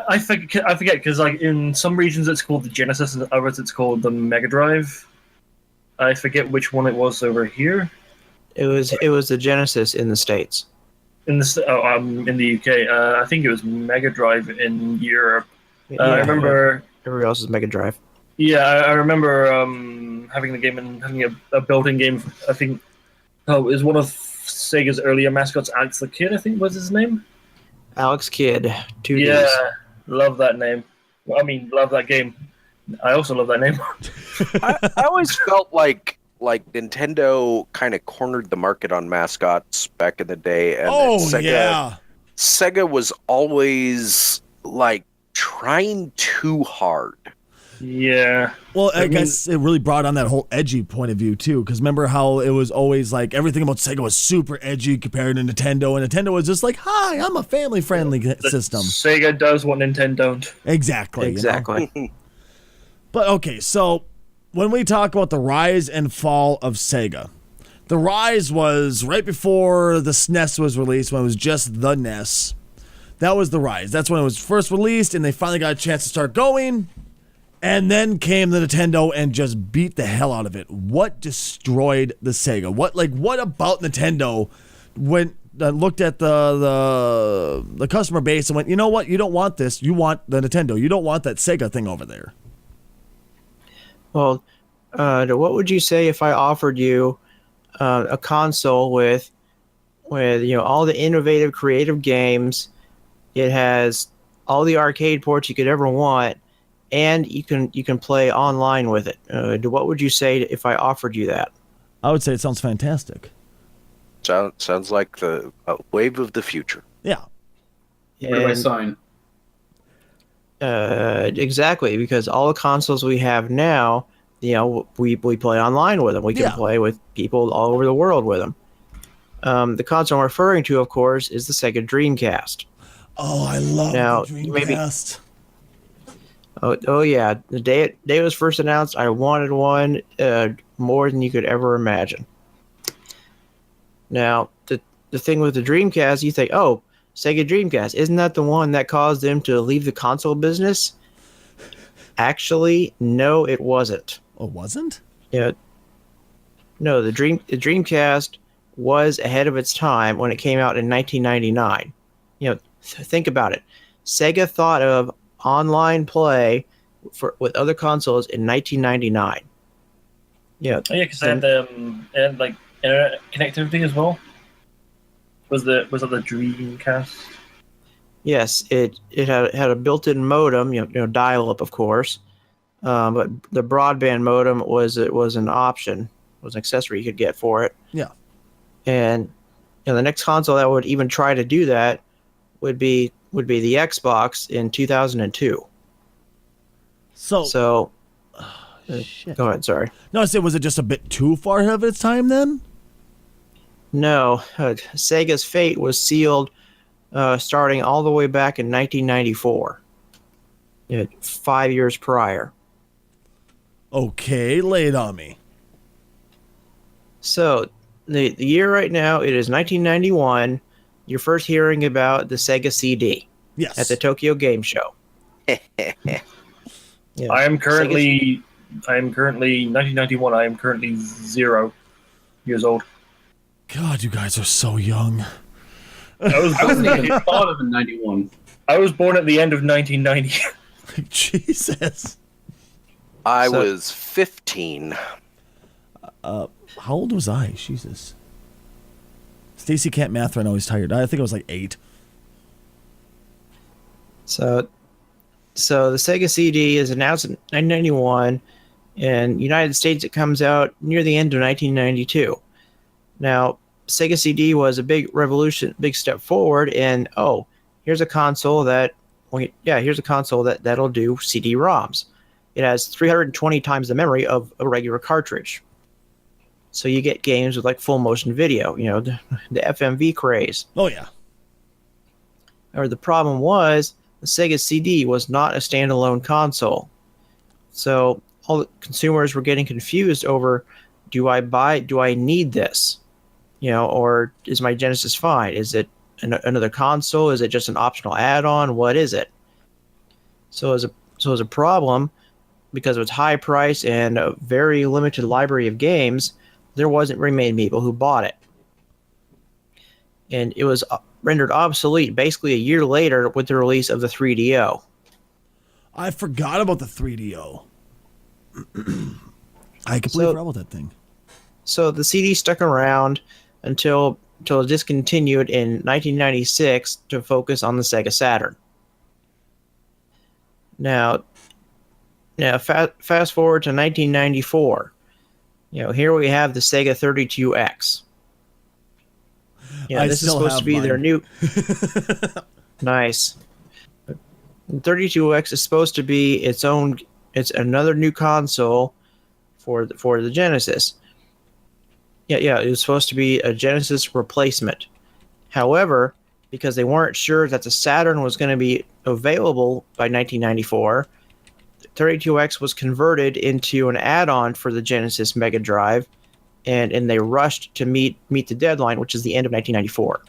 I forget because like in some regions it's called the Genesis, and others it's called the Mega Drive. I forget which one it was over here. It was the Genesis in the States. In the UK, I think it was Mega Drive in Europe. I remember. Everybody else is Mega Drive. Yeah, I remember having the game and having a built-in game. I think it was one of Sega's earlier mascots, Alex the Kid, I think was his name. Alex Kidd, 2Ds. Yeah, love that name. I mean, love that game. I also love that name. I always felt like Nintendo kind of cornered the market on mascots back in the day, and Sega was always like trying too hard. Yeah. Well, I guess it really brought on that whole edgy point of view too, because remember how it was always like everything about Sega was super edgy compared to Nintendo, and Nintendo was just like, "Hi, I'm a family-friendly system." Sega does what Nintendo don't. Exactly. But okay, so when we talk about the rise and fall of Sega, the rise was right before the SNES was released, when it was just the NES. That was the rise. That's when it was first released, and they finally got a chance to start going. And then came the Nintendo and just beat the hell out of it. What destroyed the Sega? What about Nintendo looked at the customer base and went, you know what? You don't want this. You want the Nintendo. You don't want that Sega thing over there. Well, what would you say if I offered you a console with all the innovative, creative games? It has all the arcade ports you could ever want, and you can play online with it. What would you say if I offered you that? I would say it sounds fantastic. Sounds like the wave of the future. Yeah. Where do I sign? Exactly, because all the consoles we have now, we play online with them. We can play with people all over the world with them. The console I'm referring to, of course, is the Sega Dreamcast. Oh, I love Now, the Dreamcast. Oh yeah, the day it was first announced, I wanted one more than you could ever imagine. Now, the thing with the Dreamcast, you think, oh, Sega Dreamcast, isn't that the one that caused them to leave the console business? Actually, no, it wasn't. Oh, wasn't? Yeah. No, the Dreamcast was ahead of its time when it came out in 1999. Think about it. Sega thought of online play with other consoles in 1999. Yeah. Oh yeah, because they had like internet connectivity as well. Was that the Dreamcast? Yes, it had a built-in modem, dial-up, of course, but the broadband modem was an option, was an accessory you could get for it. Yeah. And the next console that would even try to do that would be the Xbox in 2002. So shit. Go ahead, sorry. No, I said, was it just a bit too far ahead of its time then? No, Sega's fate was sealed starting all the way back in 1994. 5 years prior. Okay, lay it on me. So, the year right now, it is 1991. You're first hearing about the Sega CD. Yes. At the Tokyo Game Show. Yeah. I am currently 1991. I am currently 0 years old. God, you guys are so young. I wasn't even thought of in 91. I was born at the end of 1990. Jesus. I was 15. How old was I? Jesus. Stacy can't math right now. He's tired. I think I was like 8. So the Sega CD is announced in 1991. In United States, it comes out near the end of 1992. Now, Sega CD was a big revolution, big step forward, and here's a console that'll do CD-ROMs. It has 320 times the memory of a regular cartridge. So you get games with like full motion video, the FMV craze. Oh yeah. Or the problem was the Sega CD was not a standalone console. So all the consumers were getting confused over, do I need this? Or is my Genesis fine? Is it another console? Is it just an optional add-on? What is it? So as a problem, because of its high price and a very limited library of games, there wasn't very many people who bought it. And it was rendered obsolete basically a year later with the release of the 3DO. I forgot about the 3DO. I completely forgot about that thing. So the CD stuck around until it discontinued in 1996 to focus on the Sega Saturn. Now fast forward to 1994. Here we have the Sega 32X. This is supposed to be their new. Nice. The 32X is supposed to be its another new console for the Genesis. Yeah, it was supposed to be a Genesis replacement. However, because they weren't sure that the Saturn was going to be available by 1994, the 32X was converted into an add-on for the Genesis Mega Drive, and they rushed to meet the deadline, which is the end of 1994.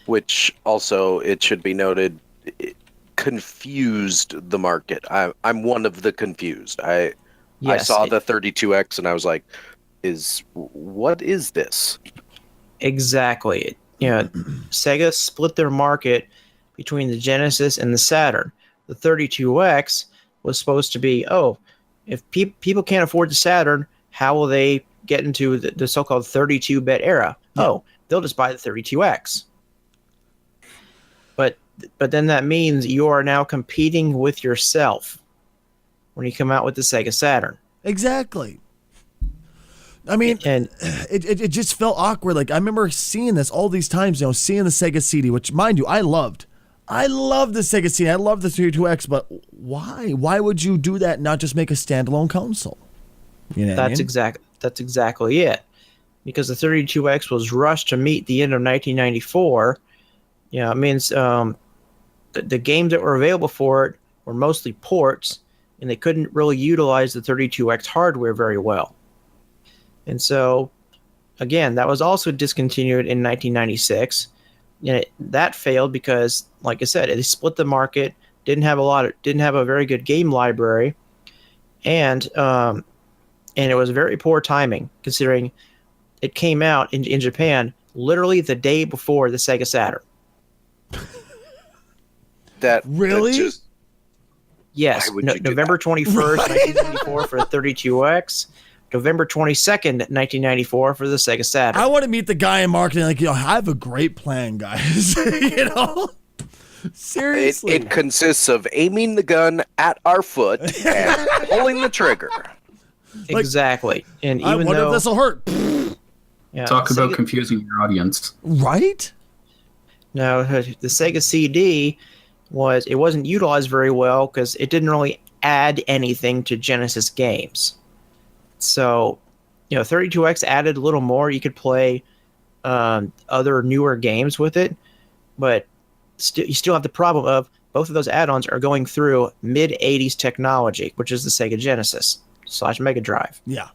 Which also, it should be noted, confused the market. I'm one of the confused. I saw the 32X and I was like, what is this? Exactly. Sega split their market between the Genesis and the Saturn. The 32X was supposed to be, if people can't afford the Saturn, how will they get into the so-called 32-bit era? Yeah. They'll just buy the 32X. But then that means you are now competing with yourself when you come out with the Sega Saturn. Exactly. I mean, and it just felt awkward. Like, I remember seeing this all these times, seeing the Sega CD, which, mind you, I loved. I loved the Sega CD. I loved the 32X, but why? Why would you do that and not just make a standalone console? That's exactly it. because the 32X was rushed to meet the end of 1994. It means the games that were available for it were mostly ports, and they couldn't really utilize the 32X hardware very well. And so, again, that was also discontinued in 1996. And that failed because, like I said, it split the market, didn't have a very good game library, and it was very poor timing considering it came out in Japan literally the day before the Sega Saturn. Really? Yes, November 21st, 1994 for the 32X. November 22nd, 1994 for the Sega Saturn. I want to meet the guy in marketing, like, I have a great plan, guys. Seriously. It consists of aiming the gun at our foot and pulling the trigger. Exactly. And even I wonder if this will hurt. Talk about confusing your audience. Right? Now, the Sega CD wasn't utilized very well because it didn't really add anything to Genesis games. So, 32X added a little more. You could play other newer games with it, but you still have the problem of both of those add-ons are going through mid-'80s technology, which is the Sega Genesis / Mega Drive. Yeah.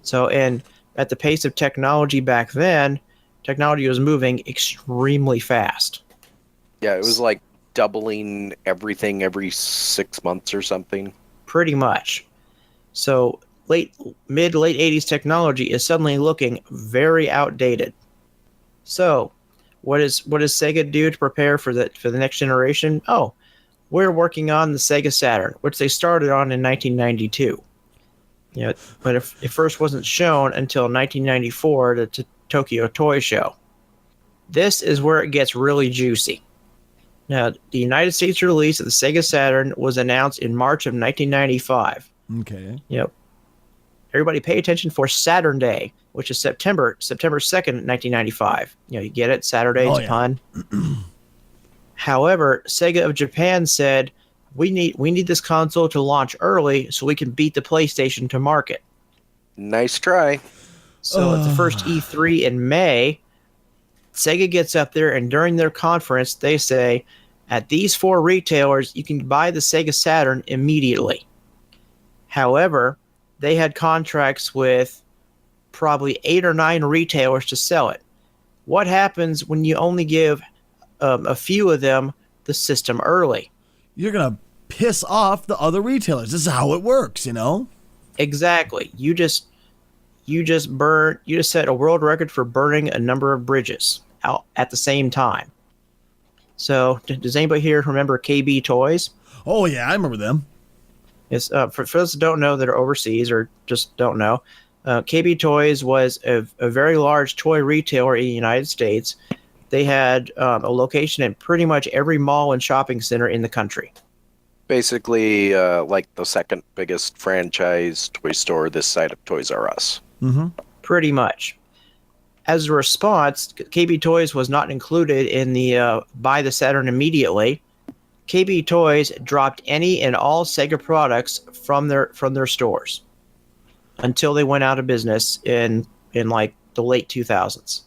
So, and at the pace of technology back then, technology was moving extremely fast. Yeah, it was like doubling everything every 6 months or something. Pretty much. So late 80s technology is suddenly looking very outdated. So what does Sega do to prepare for the next generation? Oh, we're working on the Sega Saturn, which they started on in 1992. But it first wasn't shown until 1994 at the Tokyo Toy Show. This is where it gets really juicy. Now, the United States release of the Sega Saturn was announced in March of 1995. Okay. Everybody pay attention for Saturn Day, which is September 2nd, 1995. You get it? Saturday, it's a pun. However, Sega of Japan said, we need this console to launch early so we can beat the PlayStation to market. Nice try. So at the first E3 in May, Sega gets up there, and during their conference, they say, at these 4 retailers, you can buy the Sega Saturn immediately. However, they had contracts with probably 8 or 9 retailers to sell it. What happens when you only give a few of them the system early? You're going to piss off the other retailers. This is how it works, Exactly. You just set a world record for burning a number of bridges out at the same time. So, does anybody here remember KB Toys? Oh, yeah, I remember them. It's, for those that don't know that are overseas or just don't know, KB Toys was a very large toy retailer in the United States. They had a location in pretty much every mall and shopping center in the country. Basically, like the second biggest franchise toy store this side of Toys R Us. Mm-hmm. Pretty much. As a response, KB Toys was not included in the buy the Saturn immediately. KB Toys dropped any and all Sega products from their stores until they went out of business in like the late 2000s.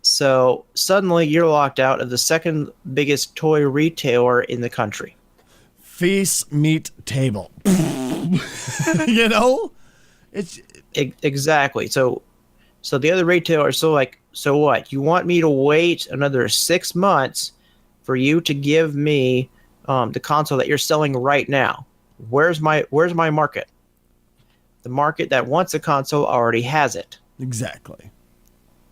So suddenly you're locked out of the second biggest toy retailer in the country. Feast meat table. It's exactly. So the other retailers so what? You want me to wait another 6 months for you to give me the console that you're selling right now? Where's my market? The market that wants a console already has it. Exactly.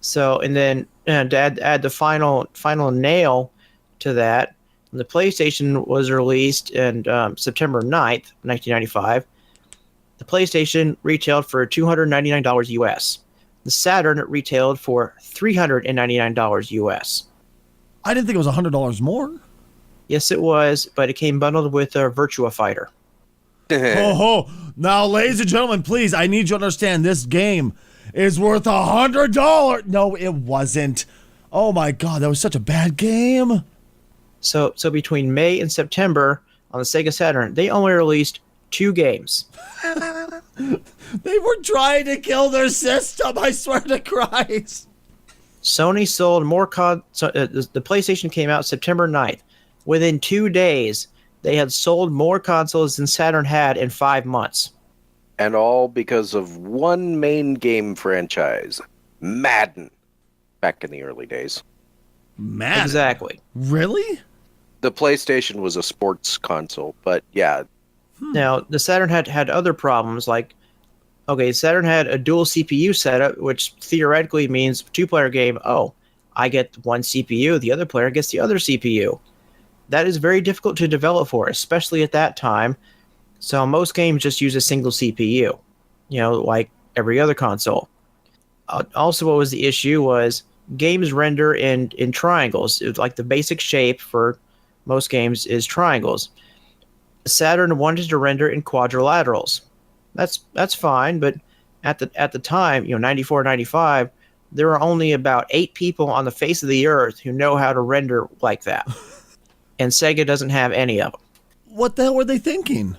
So, and then to add the final nail to that, the PlayStation was released in September 9th, 1995. The PlayStation retailed for $299 US. The Saturn retailed for $399 US. I didn't think it was $100 more. Yes, it was, but it came bundled with a Virtua Fighter. Now, ladies and gentlemen, please, I need you to understand this game is worth $100. No, it wasn't. Oh my God, that was such a bad game. So between May and September on the Sega Saturn, they only released 2 games. They were trying to kill their system, I swear to Christ. Sony sold more the PlayStation came out September 9th. Within 2 days, they had sold more consoles than Saturn had in 5 months. And all because of one main game franchise, Madden, back in the early days. Madden? Exactly. Really? The PlayStation was a sports console, but yeah. Now, the Saturn had other problems, like, okay, Saturn had a dual CPU setup, which theoretically means 2-player game, I get one CPU, the other player gets the other CPU. That is very difficult to develop for, especially at that time. So most games just use a single CPU, like every other console. Also, what was the issue was games render in triangles. It was like the basic shape for most games is triangles. Saturn wanted to render in quadrilaterals. That's fine, but at the time, 94, 95, there were only about 8 people on the face of the earth who know how to render like that. And Sega doesn't have any of them. What the hell were they thinking?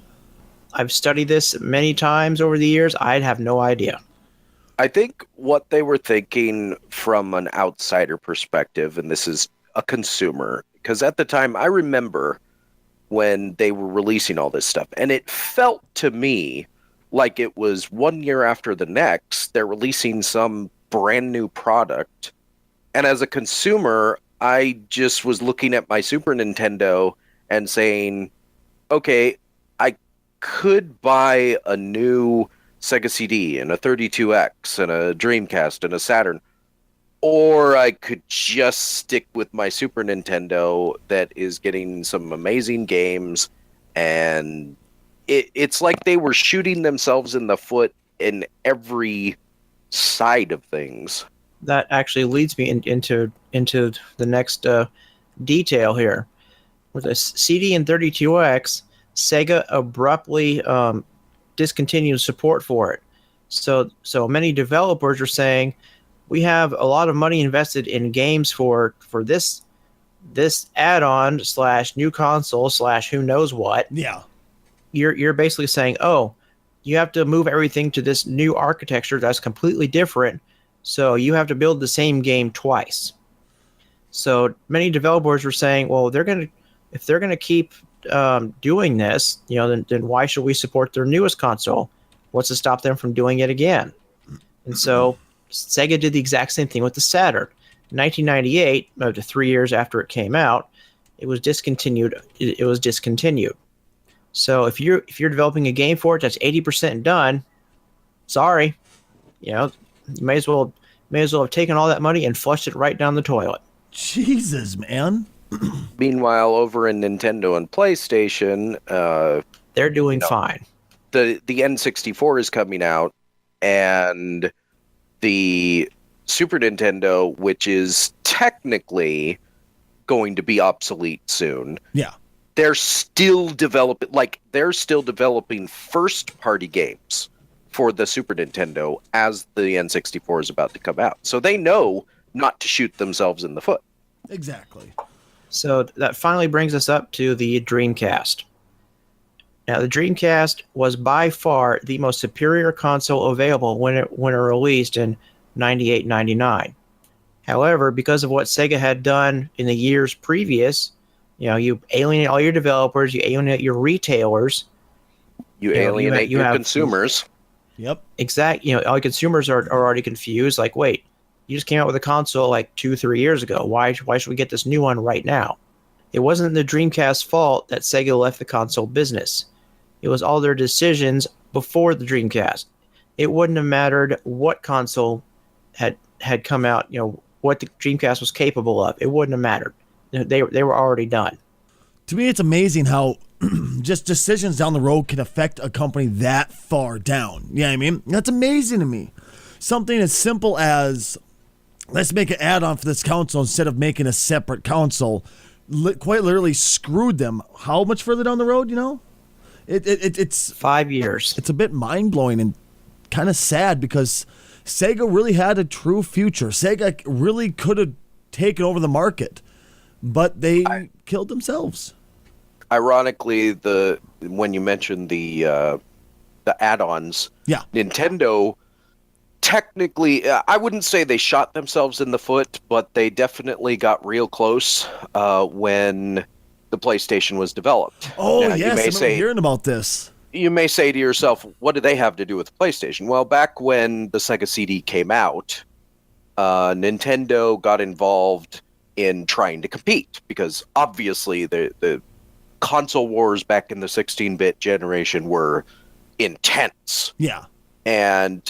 I've studied this many times over the years. I'd have no idea. I think what they were thinking from an outsider perspective, and this is a consumer, because at the time I remember when they were releasing all this stuff, and it felt to me like it was 1 year after the next, they're releasing some brand new product. And as a consumer, I just was looking at my Super Nintendo and saying, okay, I could buy a new Sega CD and a 32X and a Dreamcast and a Saturn, or I could just stick with my Super Nintendo that is getting some amazing games. And it's like they were shooting themselves in the foot in every side of things. That actually leads me into the next detail here. With a CD and 32X, Sega abruptly discontinued support for it. So many developers are saying, we have a lot of money invested in games for this add-on / new console / who knows what. Yeah. You're basically saying, you have to move everything to this new architecture that's completely different, so you have to build the same game twice. So many developers were saying, well, if they're gonna keep doing this, then why should we support their newest console? What's to stop them from doing it again? And so Sega did the exact same thing with the Saturn. In 1998, up to 3 years after it came out, it was discontinued. So if you're developing a game for it that's 80% done, sorry, you may as well have taken all that money and flushed it right down the toilet. Jesus, man. Meanwhile, over in Nintendo and PlayStation, they're doing fine. The N64 is coming out, and the Super Nintendo, which is technically going to be obsolete soon. Yeah. They're still developing first-party games for the Super Nintendo as the N64 is about to come out. So they know not to shoot themselves in the foot. Exactly. So that finally brings us up to the Dreamcast. Now, the Dreamcast was by far the most superior console available when it released in 98, 99. However, because of what Sega had done in the years previous, you alienate all your developers, you alienate your retailers. You alienate your consumers. Yep. Exactly. All consumers are already confused. Like, wait, you just came out with a console like 2-3 years ago. Why should we get this new one right now? It wasn't the Dreamcast's fault that Sega left the console business. It was all their decisions before the Dreamcast. It wouldn't have mattered what console had come out, what the Dreamcast was capable of. It wouldn't have mattered. They were already done. To me, it's amazing how just decisions down the road can affect a company that far down. You know what I mean? That's amazing to me. Something as simple as, let's make an add-on for this console instead of making a separate console, quite literally screwed them. How much further down the road, It's 5 years. It's a bit mind-blowing and kind of sad because Sega really had a true future. Sega really could have taken over the market, but they killed themselves. Ironically, when you mentioned the the add-ons. Yeah. Nintendo technically, I wouldn't say they shot themselves in the foot, but they definitely got real close when the PlayStation was developed. Oh, now, yes, I remember hearing about this. You may say to yourself, what do they have to do with the PlayStation? Well, back when the Sega CD came out, Nintendo got involved in trying to compete because obviously the console wars back in the 16-bit generation were intense. Yeah. And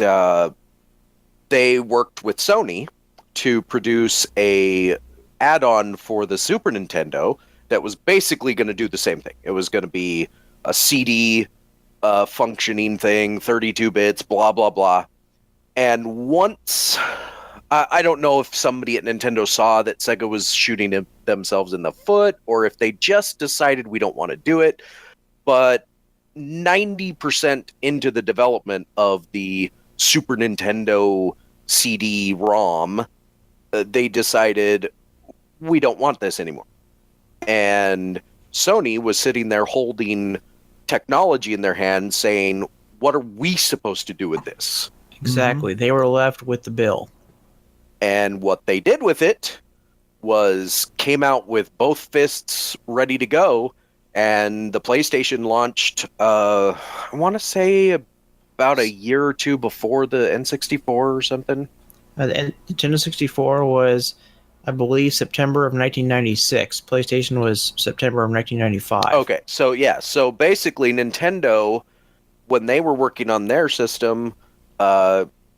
they worked with Sony to produce a add-on for the Super Nintendo that was basically going to do the same thing. It was going to be a CD functioning thing, 32 bits, blah, blah, blah. And once, I don't know if somebody at Nintendo saw that Sega was shooting themselves in the foot, or if they just decided we don't want to do it, but 90% into the development of the Super Nintendo CD-ROM, they decided we don't want this anymore. And Sony was sitting there holding technology in their hands saying, what are we supposed to do with this? Exactly. They were left with the bill. And what they did with it was came out with both fists ready to go, and the PlayStation launched, I want to say about a year or two before the N64 or something. The Nintendo 64 was, I believe, September of 1996. PlayStation was September of 1995. Okay, so yeah, so basically Nintendo, when they were working on their system,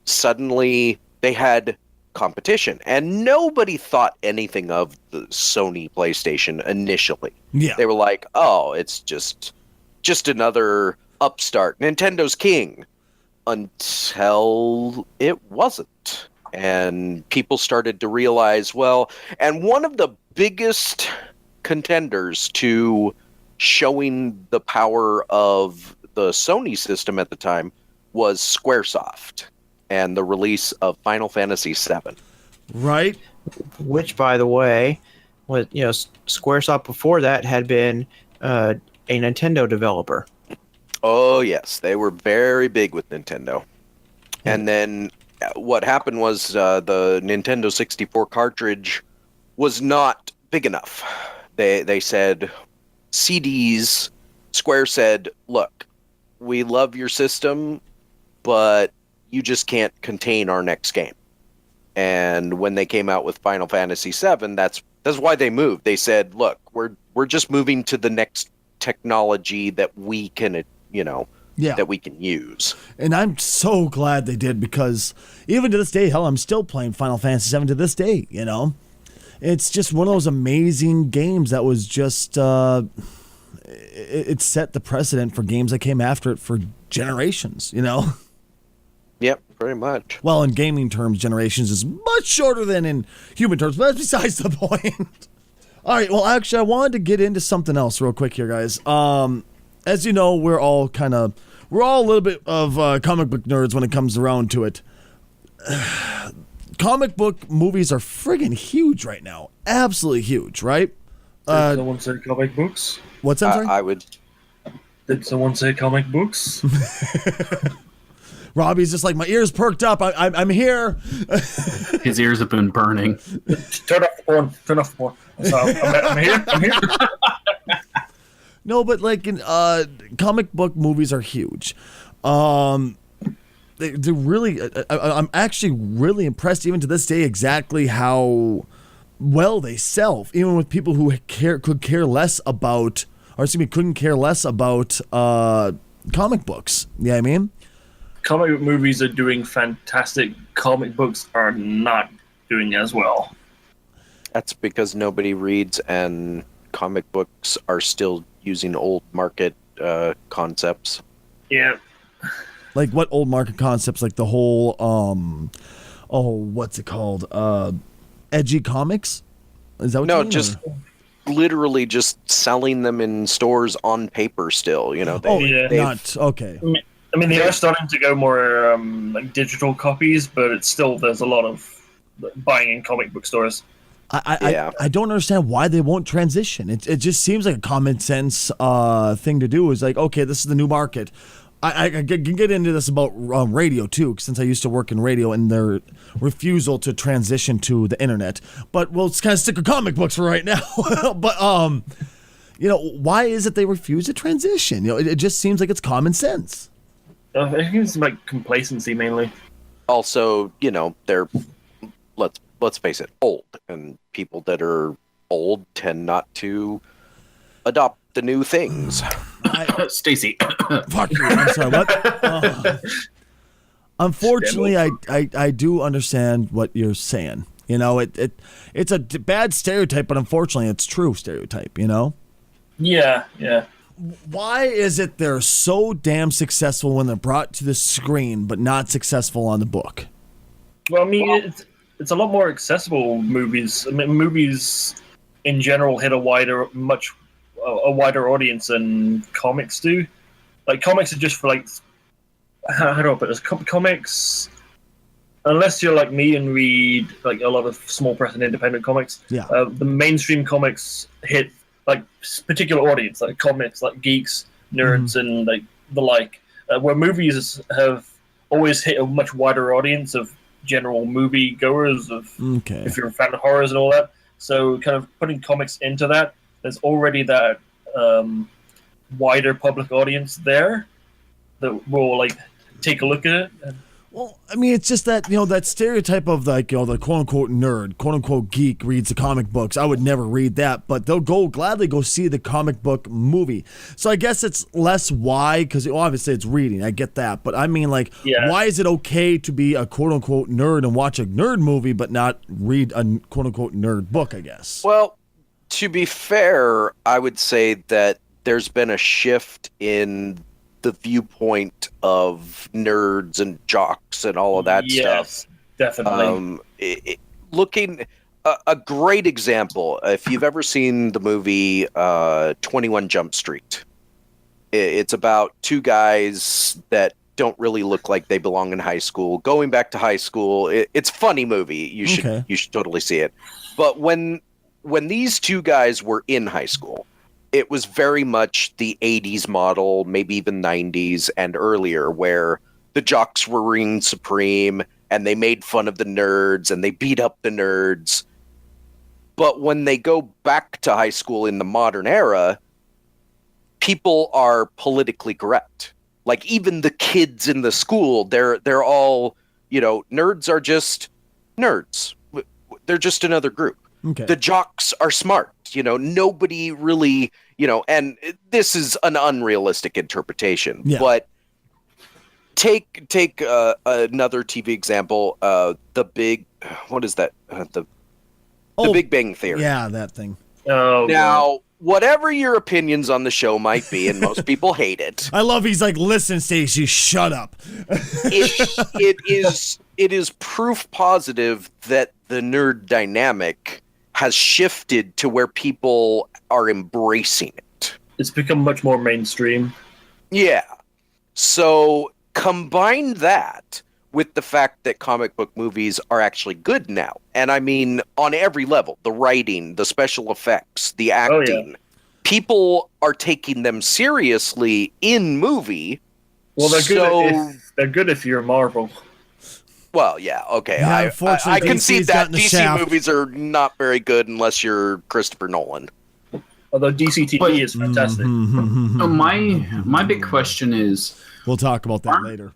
suddenly they had competition, and nobody thought anything of the Sony PlayStation initially. Yeah. They were like, oh, it's just another upstart. Nintendo's king. Until it wasn't. And people started to realize, well, and one of the biggest contenders to showing the power of the Sony system at the time was Squaresoft and the release of Final Fantasy VII. Right. Which, by the way, was, Squaresoft before that had been a Nintendo developer. Oh, yes. They were very big with Nintendo. And then what happened was the Nintendo 64 cartridge was not big enough. They said, CDs, Square said, look, we love your system, but you just can't contain our next game. And when they came out with Final Fantasy VII, that's why they moved. They said, look, we're just moving to the next technology that we can, that we can use. And I'm so glad they did, because even to this day, hell, I'm still playing Final Fantasy VII to this day, It's just one of those amazing games that was just, it set the precedent for games that came after it for generations, Yep, pretty much. Well, in gaming terms, generations is much shorter than in human terms, but that's besides the point. All right, well, actually, I wanted to get into something else real quick here, guys. As you know, we're all a little bit of comic book nerds when it comes around to it. Comic book movies are friggin' huge right now. Absolutely huge, right? Did someone say comic books? What's that, sorry? I would. Did someone say comic books? Robbie's just like, my ears perked up. I'm here. His ears have been burning. Turn off the porn. Turn off the porn. So, I'm here. I'm here. No, but like in comic book movies are huge. They're really. I'm actually really impressed even to this day exactly how well they sell, even with people who couldn't care less about comic books. Yeah, I mean. Comic book movies are doing fantastic. Comic books are not doing as well. That's because nobody reads, and comic books are still using old market concepts. Yeah. Like what old market concepts? Like the whole, what's it called? Edgy comics? Is that what you mean? No, just literally just selling them in stores on paper still, okay. I mean, they are starting to go more like digital copies, but it's still, there's a lot of buying in comic book stores. I don't understand why they won't transition. It just seems like a common sense thing to do. Is like, okay, this is the new market. I can get into this about radio too, since I used to work in radio and their refusal to transition to the internet. But we'll kind of stick with comic books for right now. But why is it they refuse to transition? It just seems like it's common sense. I think it's like complacency mainly. Also, they're let's face it, old, and people that are old tend not to adopt the new things. Stacy. Fuck you. I'm sorry. What? Unfortunately, I do understand what you're saying. It's a bad stereotype, but unfortunately, it's true stereotype. Yeah. Why is it they're so damn successful when they're brought to the screen, but not successful on the book? Well, I mean, it's a lot more accessible movies. I mean, movies in general hit a wider audience than comics do. Like, comics are just for, like, how do I put this? Comics, unless you're like me and read like a lot of small press and independent comics, the mainstream comics hit like particular audience, like comics, like geeks, nerds, and like the like. Where movies have always hit a much wider audience of general movie goers, if you're a fan of horrors and all that. So kind of putting comics into that, there's already that wider public audience there that will like take a look at it. Well, I mean, it's just that, that stereotype of like, the quote unquote nerd, quote unquote geek reads the comic books. I would never read that, but they'll gladly go see the comic book movie. So I guess it's less why, because obviously it's reading. I get that. But I mean, like, why is it okay to be a quote unquote nerd and watch a nerd movie, but not read a quote unquote nerd book, I guess? Well, to be fair, I would say that there's been a shift in the viewpoint of nerds and jocks and all of that stuff. Definitely. Looking, a great example, if you've ever seen the movie 21 Jump Street, it's about two guys that don't really look like they belong in high school, going back to high school. It's a funny movie. You should totally see it. But when these two guys were in high school, it was very much the 80s model, maybe even 90s and earlier, where the jocks were reigning supreme and they made fun of the nerds and they beat up the nerds. But when they go back to high school in the modern era, people are politically correct. Like, even the kids in the school, they're all, nerds are just nerds. They're just another group. Okay. The jocks are smart. Nobody really, and this is an unrealistic interpretation, but take another TV example, the big, what is that? The Big Bang Theory. Yeah, that thing. Oh, now, whatever your opinions on the show might be, and most people hate it. I love he's like, listen, Stacy, shut up. It is proof positive that the nerd dynamic has shifted to where people are embracing it. It's become much more mainstream. Yeah. So combine that with the fact that comic book movies are actually good now. And I mean, on every level, the writing, the special effects, the acting. People are taking them seriously in movie. Well, they're good if you're Marvel. Well, yeah, okay. Yeah, I concede that DC movies movies are not very good unless you're Christopher Nolan. Although DC TV is fantastic. So my big question is... We'll talk about that later.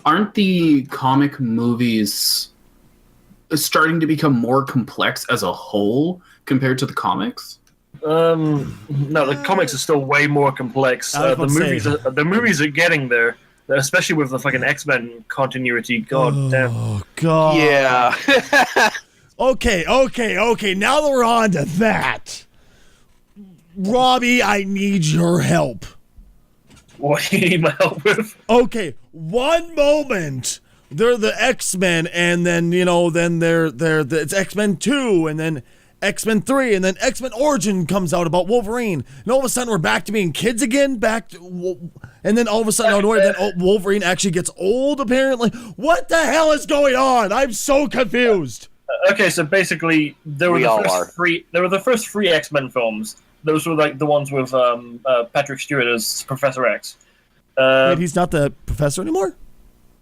Aren't the comic movies starting to become more complex as a whole compared to the comics? No, the comics are still way more complex. The movies are getting there. Especially with the fucking X-Men continuity. God damn. Oh, God. Yeah. Okay. Now that we're on to that, Robbie, I need your help. What do you need my help with? Okay, one moment they're the X-Men, and then it's X-Men 2, and then X-Men 3, and then X-Men Origin comes out about Wolverine, and all of a sudden we're back to being kids again, and then all of a sudden Wolverine actually gets old, apparently. What the hell is going on? I'm so confused. Okay, so basically there were the first three X-Men films, those were like the ones with Patrick Stewart as Professor X. Wait, he's not the professor anymore?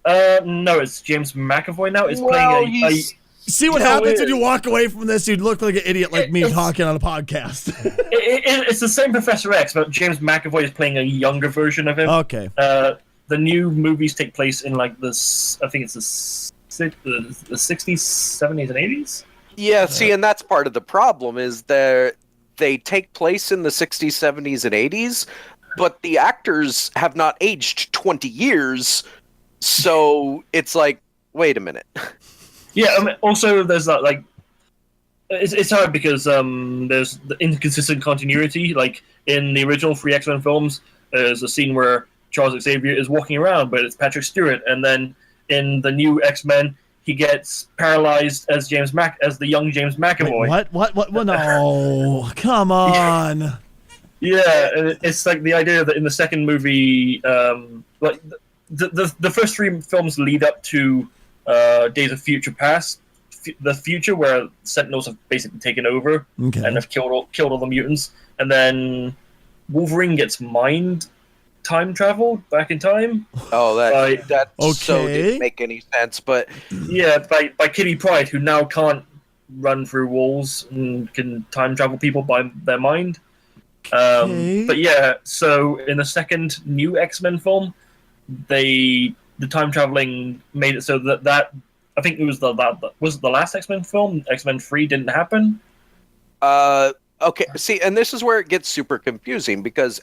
No, it's James McAvoy now. It's playing a See what happens when you walk away from this? You'd look like an idiot like me talking on a podcast. It's the same Professor X, but James McAvoy is playing a younger version of him. Okay. The new movies take place in like this. I think it's the 60s, 70s, and 80s. Yeah, see, and that's part of the problem is they take place in the 60s, 70s, and 80s, but the actors have not aged 20 years, so it's like, wait a minute. Yeah, I mean, also there's that like it's hard because there's the inconsistent continuity. Like in the original 3 X-Men films, there's a scene where Charles Xavier is walking around, but it's Patrick Stewart, and then in the new X-Men, he gets paralyzed as the young James McAvoy. Wait, what? No, come on. Yeah, it's like the idea that in the second movie, like the first 3 films lead up to Days of Future Past, the future where Sentinels have basically taken over and have killed all the mutants, and then Wolverine gets time travel back in time. Oh, that so didn't make any sense, but yeah, by Kitty Pryde, who now can't run through walls and can time travel people by their mind. But yeah, so in the second new X-Men film, the time traveling made it so that I think it was the last X-Men film, X-Men 3 didn't happen. Okay, see, and this is where it gets super confusing because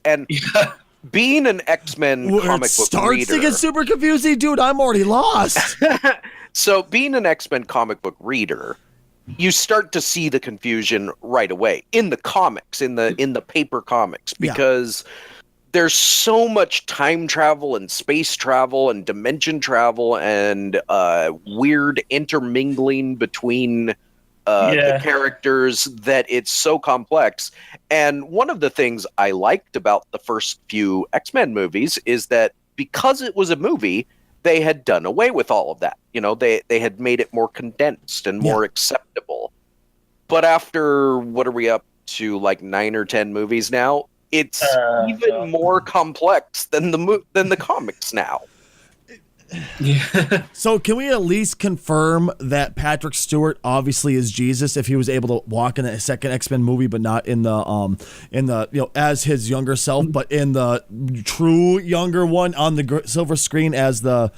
being an X-Men comic book reader starts to get super confusing, dude. I'm already lost. So, being an X-Men comic book reader, you start to see the confusion right away in the comics, in the paper comics, because there's so much time travel and space travel and dimension travel and weird intermingling between the characters that it's so complex. And one of the things I liked about the first few X-Men movies is that because it was a movie, they had done away with all of that. You know, they had made it more condensed and more acceptable. But after, what are we up to, like 9 or 10 movies now? It's even more complex than the comics now. So can we at least confirm that Patrick Stewart obviously is Jesus if he was able to walk in the second X-Men movie, but not in the as his younger self, but in the true younger one on the silver screen as the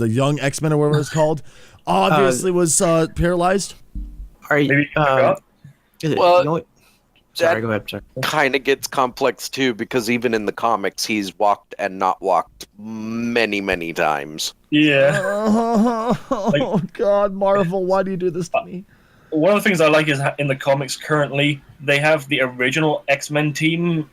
young X-Men or whatever it's called, obviously was paralyzed. Are you? Sorry, go ahead. Sorry. Kind of gets complex too, because even in the comics, he's walked and not walked many, many times. Yeah. Oh God, Marvel, why do you do this to me? One of the things I like is in the comics currently, they have the original X-Men team.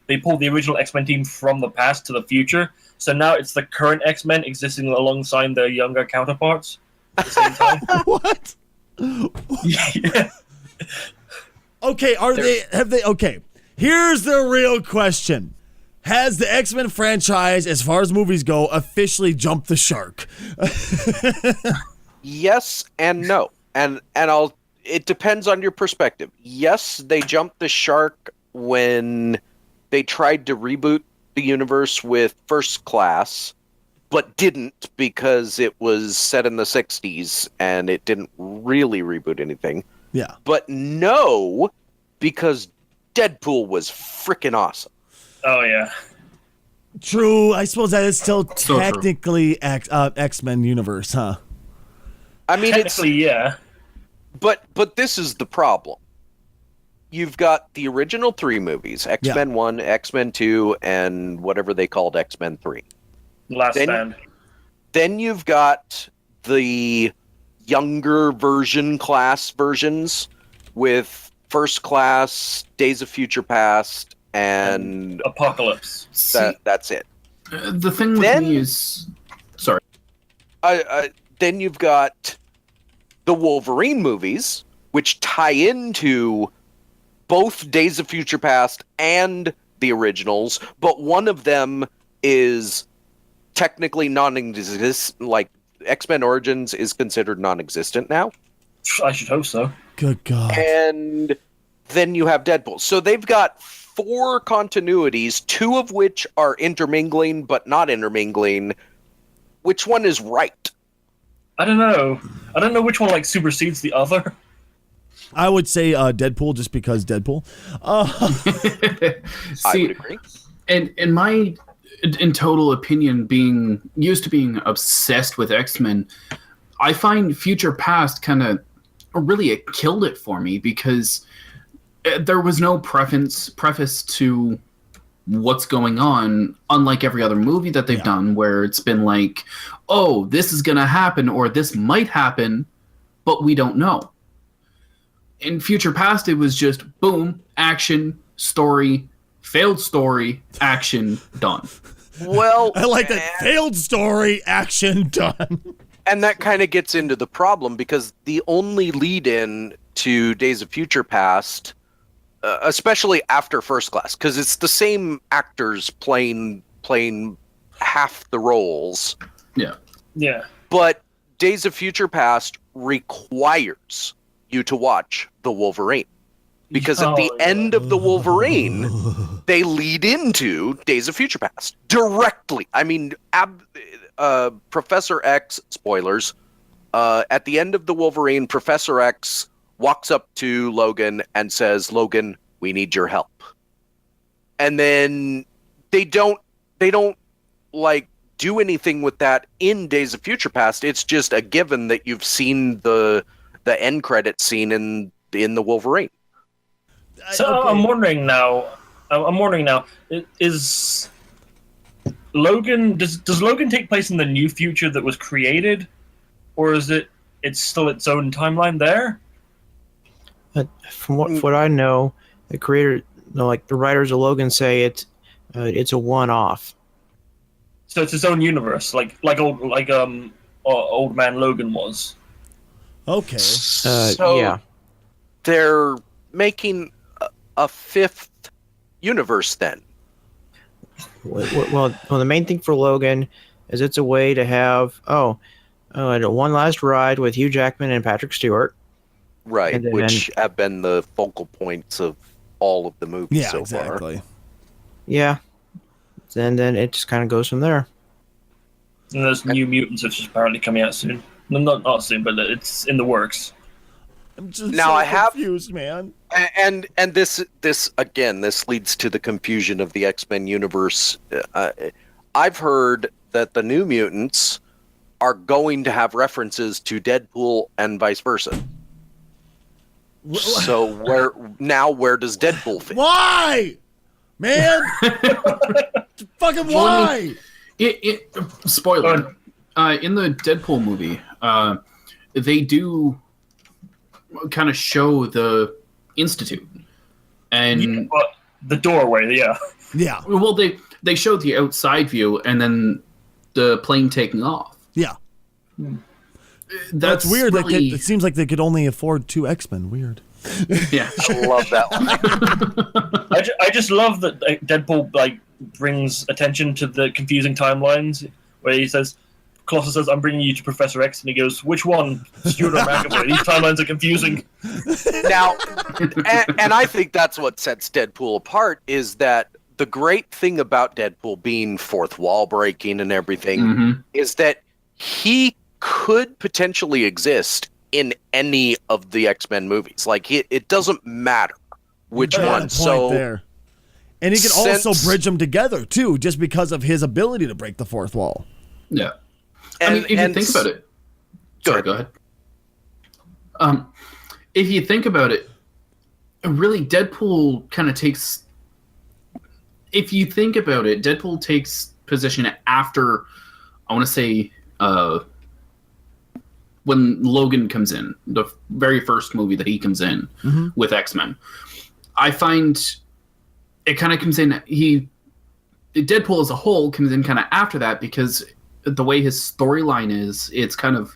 They pulled the original X-Men team from the past to the future. So now it's the current X-Men existing alongside their younger counterparts at the same time. What? Yeah. Okay, okay, here's the real question. Has the X-Men franchise, as far as movies go, officially jumped the shark? Yes and no. And it depends on your perspective. Yes, they jumped the shark when they tried to reboot the universe with First Class, but didn't because it was set in the 60s and it didn't really reboot anything. Yeah. But no, because Deadpool was freaking awesome. Oh, yeah. True. I suppose that is still technically X-Men universe, huh? I mean, technically, yeah. But this is the problem. You've got the original 3 movies, X-Men 1, X-Men 2, and whatever they called X-Men 3. Last Stand. Then you've got the younger versions with First Class, Days of Future Past, and Apocalypse. That's it. The thing with me is... Sorry. Then you've got the Wolverine movies, which tie into both Days of Future Past and the originals, but one of them is technically non-existent, like X-Men Origins is considered non-existent now. I should hope so. Good God. And then you have Deadpool. So they've got 4 continuities, 2 of which are intermingling but not intermingling. Which one is right? I don't know. I don't know which one like supersedes the other. I would say Deadpool just because Deadpool. I would agree. And in my total opinion, being used to being obsessed with X-Men, I find Future Past kind of really it killed it for me because there was no preface to what's going on, unlike every other movie that they've done where it's been like, oh, this is going to happen or this might happen, but we don't know. In Future Past, it was just boom, action, story, failed story, action, done. Well, I like that. Failed story, action, done. And that kind of gets into the problem because the only lead-in to Days of Future Past, especially after First Class, because it's the same actors playing half the roles. Yeah. Yeah. But Days of Future Past requires you to watch the Wolverine. Because at the end of the Wolverine, they lead into Days of Future Past directly. I mean, Professor X, spoilers, at the end of the Wolverine, Professor X walks up to Logan and says, Logan, we need your help. And then they don't like do anything with that in Days of Future Past. It's just a given that you've seen the end credit scene in the Wolverine. So Okay. I'm wondering now. Is Logan does Logan take place in the new future that was created, or is it's still its own timeline there? From what I know, the creator, like the writers of Logan, say it's a one-off. So it's its own universe, like old man Logan was. Okay. So yeah. they're making a 5th universe then. Well, the main thing for Logan is it's a way to have one last ride with Hugh Jackman and Patrick Stewart. Right, And then- which have been the focal points of all of the movies so far. exactly. Yeah. And then it just kind of goes from there. And there's New Mutants, which is apparently coming out soon. No, not soon, but it's in the works. I'm just Now so I have- confused, man. And this again, this leads to the confusion of the X-Men universe. I've heard that the New Mutants are going to have references to Deadpool and vice versa. So where does Deadpool fit? Why? Man! Fucking why? Spoiler. In the Deadpool movie, they do kind of show the Institute. And The doorway, yeah. Yeah. well, they showed the outside view and then the plane taking off. Yeah. That's weird. Really, It seems like they could only afford 2 X-Men. Weird. yeah. I love that one. I just love that Deadpool brings attention to the confusing timelines where he says, Colossus says, I'm bringing you to Professor X, and he goes, which one? Stuart or McAvoy? These timelines are confusing. Now, and I think that's what sets Deadpool apart is that the great thing about Deadpool being fourth wall breaking and everything is that he could potentially exist in any of the X-Men movies. Like, it doesn't matter which Good one. point So there. And he can also since- bridge them together too, just because of his ability to break the fourth wall. Yeah. I mean, if you think about it. Sorry, go ahead. If you think about it, really, Deadpool kind of takes. If you think about it, Deadpool takes position after, I want to say, when Logan comes in, the very first movie that he comes in with X-Men. I find it kind of comes in. Deadpool as a whole comes in kind of after that because the way his storyline is, it's kind of,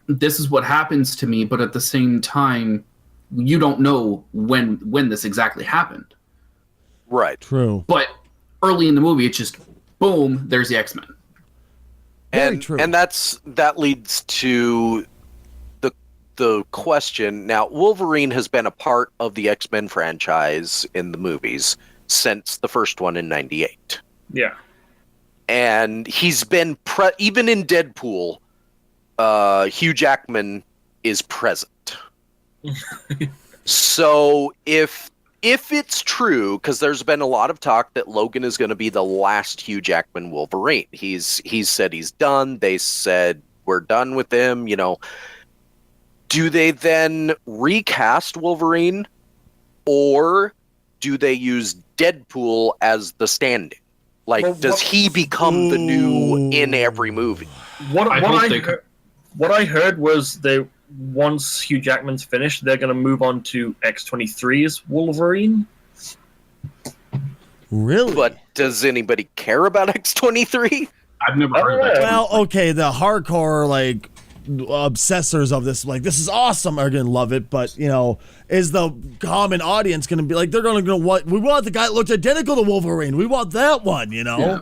this is what happens to me, but at the same time, you don't know when this exactly happened. right. True. But early in the movie, it's just boom, there's the X-Men. Very true. And that leads to the question. Now, Wolverine has been a part of the X-Men franchise in the movies since the first one in '98. Yeah. And he's been even in Deadpool, Hugh Jackman is present. So if it's true, because there's been a lot of talk that Logan is going to be the last Hugh Jackman Wolverine. He's said he's done. They said we're done with him. You know, do they then recast Wolverine, or do they use Deadpool as the stand-in? Like, Well, does he become the new in every movie? What I I heard was they once Hugh Jackman's finished, they're going to move on to X-23's Wolverine. Really? But does anybody care about X-23? I've never heard of that. Well, okay, the hardcore like obsessors of this, like, this is awesome, are gonna love it, but you know, is the common audience gonna be like, they're gonna go, what? We want the guy that looks identical to Wolverine. We want that one, you know? Yeah.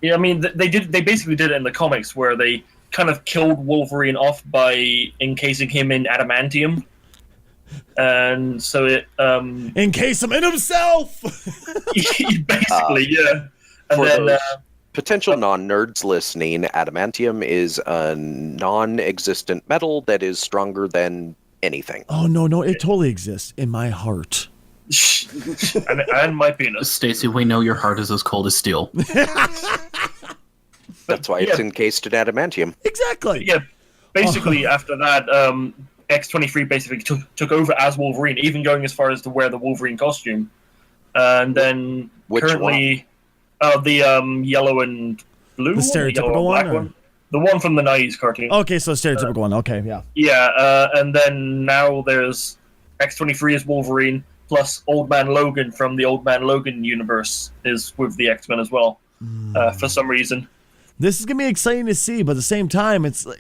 Yeah, I mean, they basically did it in the comics where they kind of killed Wolverine off by encasing him in adamantium. And so it Encase him in himself. basically, yeah. And For then those potential non-nerds listening, adamantium is a non-existent metal that is stronger than anything. Oh no, it totally exists in my heart. and my penis. Stacy, we know your heart is as cold as steel. That's why it's encased in adamantium. Exactly. Yeah, basically after that, X-23 basically took over as Wolverine, even going as far as to wear the Wolverine costume. And then Which currently, the yellow and blue, The stereotypical black one, or? one, the one from the '90s cartoon. Okay, so stereotypical one. Okay, yeah. Yeah, and then now there's X-23 as Wolverine, plus Old Man Logan from the Old Man Logan universe is with the X-Men as well, for some reason. This is gonna be exciting to see, but at the same time, it's like,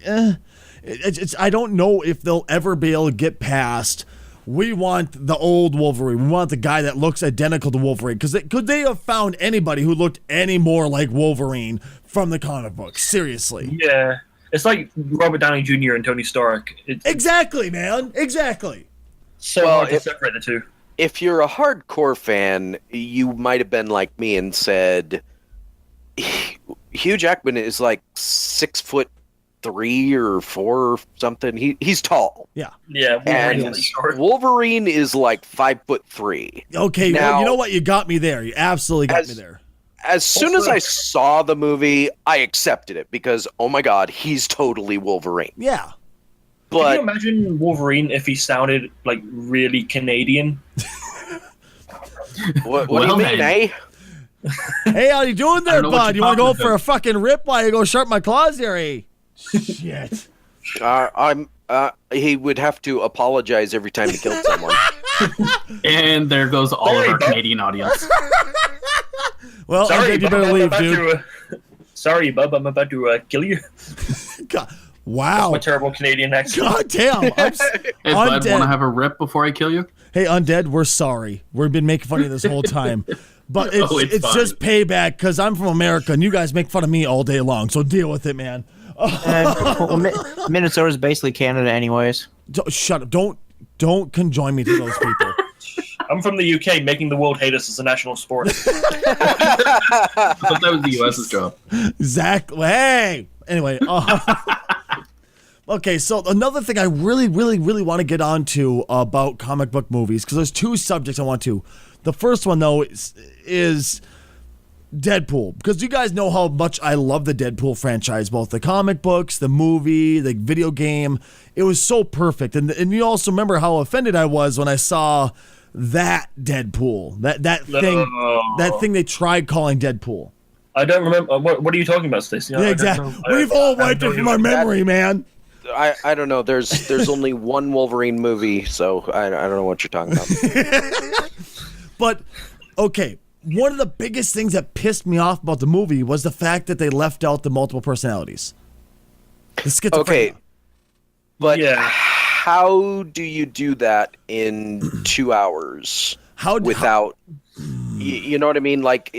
it's I don't know if they'll ever be able to get past. We want the old Wolverine. We want the guy that looks identical to Wolverine. Because could they have found anybody who looked any more like Wolverine from the comic book? Seriously. Yeah, it's like Robert Downey Jr. and Tony Stark. It's Exactly, man. Exactly. so Well, hard to separate the two. If you're a hardcore fan, you might have been like me and said, Hugh Jackman is like 6'3" or 4 or something. He's tall. Yeah. Yeah, Wolverine's And really short. Wolverine is like 5'3". Okay, Now- well, you know what? You got me there. You absolutely got As- me there. As soon as I saw the movie, I accepted it because, oh my god, he's totally Wolverine. Yeah. Can But you imagine Wolverine if he sounded like really Canadian? what Well, do you mean, then. eh? Hey, how you doing there, don't know what bud? You you're want to go talking for about. a fucking rip while you go sharpen my claws here, eh? Shit. He would have to apologize every time he killed someone. And there goes all Sorry, of our bud. Canadian audience. Well, Sorry, you bub, better I'm leave, about dude. Sorry, bub, I'm about to kill you. God, wow. A terrible Canadian accent. God damn. Hey, bud, want Undead. to have a rip before I kill you? Hey, Undead, we're sorry. We've been making fun of you this whole time. But it's, Oh, it's it's fine. just payback because I'm from America and you guys make fun of me all day long. So deal with it, man. Minnesota's basically Canada, anyways. Shut up. Don't conjoin me to those people. I'm from the UK, making the world hate us as a national sport. I thought that was the U.S.'s job. Exactly. Hey. Anyway. Okay, so another thing I really want to get onto about comic book movies, because there's two subjects I want to. The first one, though, is Deadpool, because you guys know how much I love the Deadpool franchise, both the comic books, the movie, the video game. It was so perfect. And you also remember how offended I was when I saw that Deadpool, that thing they tried calling Deadpool. I don't remember. What are you talking about, Stacey? Yeah, exactly. We've all wiped it from our memory, man. I don't know. There's only one Wolverine movie, so I don't know what you're talking about. But, okay, one of the biggest things that pissed me off about the movie was the fact that they left out the multiple personalities. The schizophrenia. Okay, but Yeah. how do you do that in 2 hours How without? You know what I mean? Like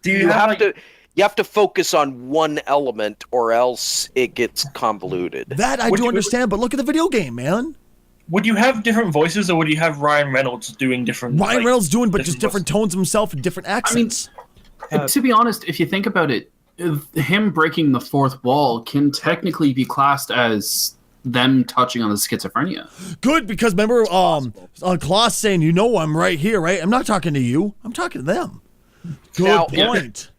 Do you have to. You have to focus on one element, or else it gets convoluted. That I do understand, but look at the video game, man. Would you have different voices, or would you have Ryan Reynolds doing different? Ryan Reynolds doing, but just different different tones of himself and different accents. To be honest, if you think about it, him breaking the fourth wall can technically be classed as them touching on the schizophrenia. Good, because remember, Klaus saying, "You know, I'm right here, right? I'm not talking to you. I'm talking to them." Good Now, point.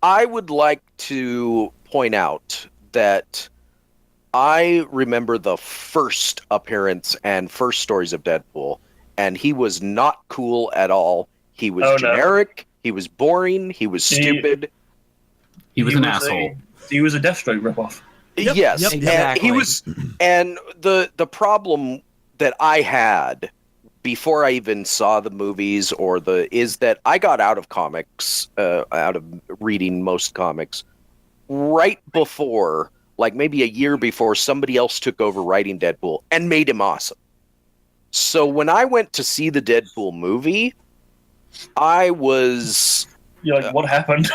I would like to point out that I remember the first appearance and first stories of Deadpool, and he was not cool at all. He was generic. He was boring. He was stupid. He was an asshole. He was a Deathstroke ripoff. Yes, exactly. and he was. And the problem that I had before I even saw the movies is that I got out of comics, out of reading most comics, right before, like maybe a year before, somebody else took over writing Deadpool and made him awesome. So when I went to see the Deadpool movie, I was... You're like, what happened?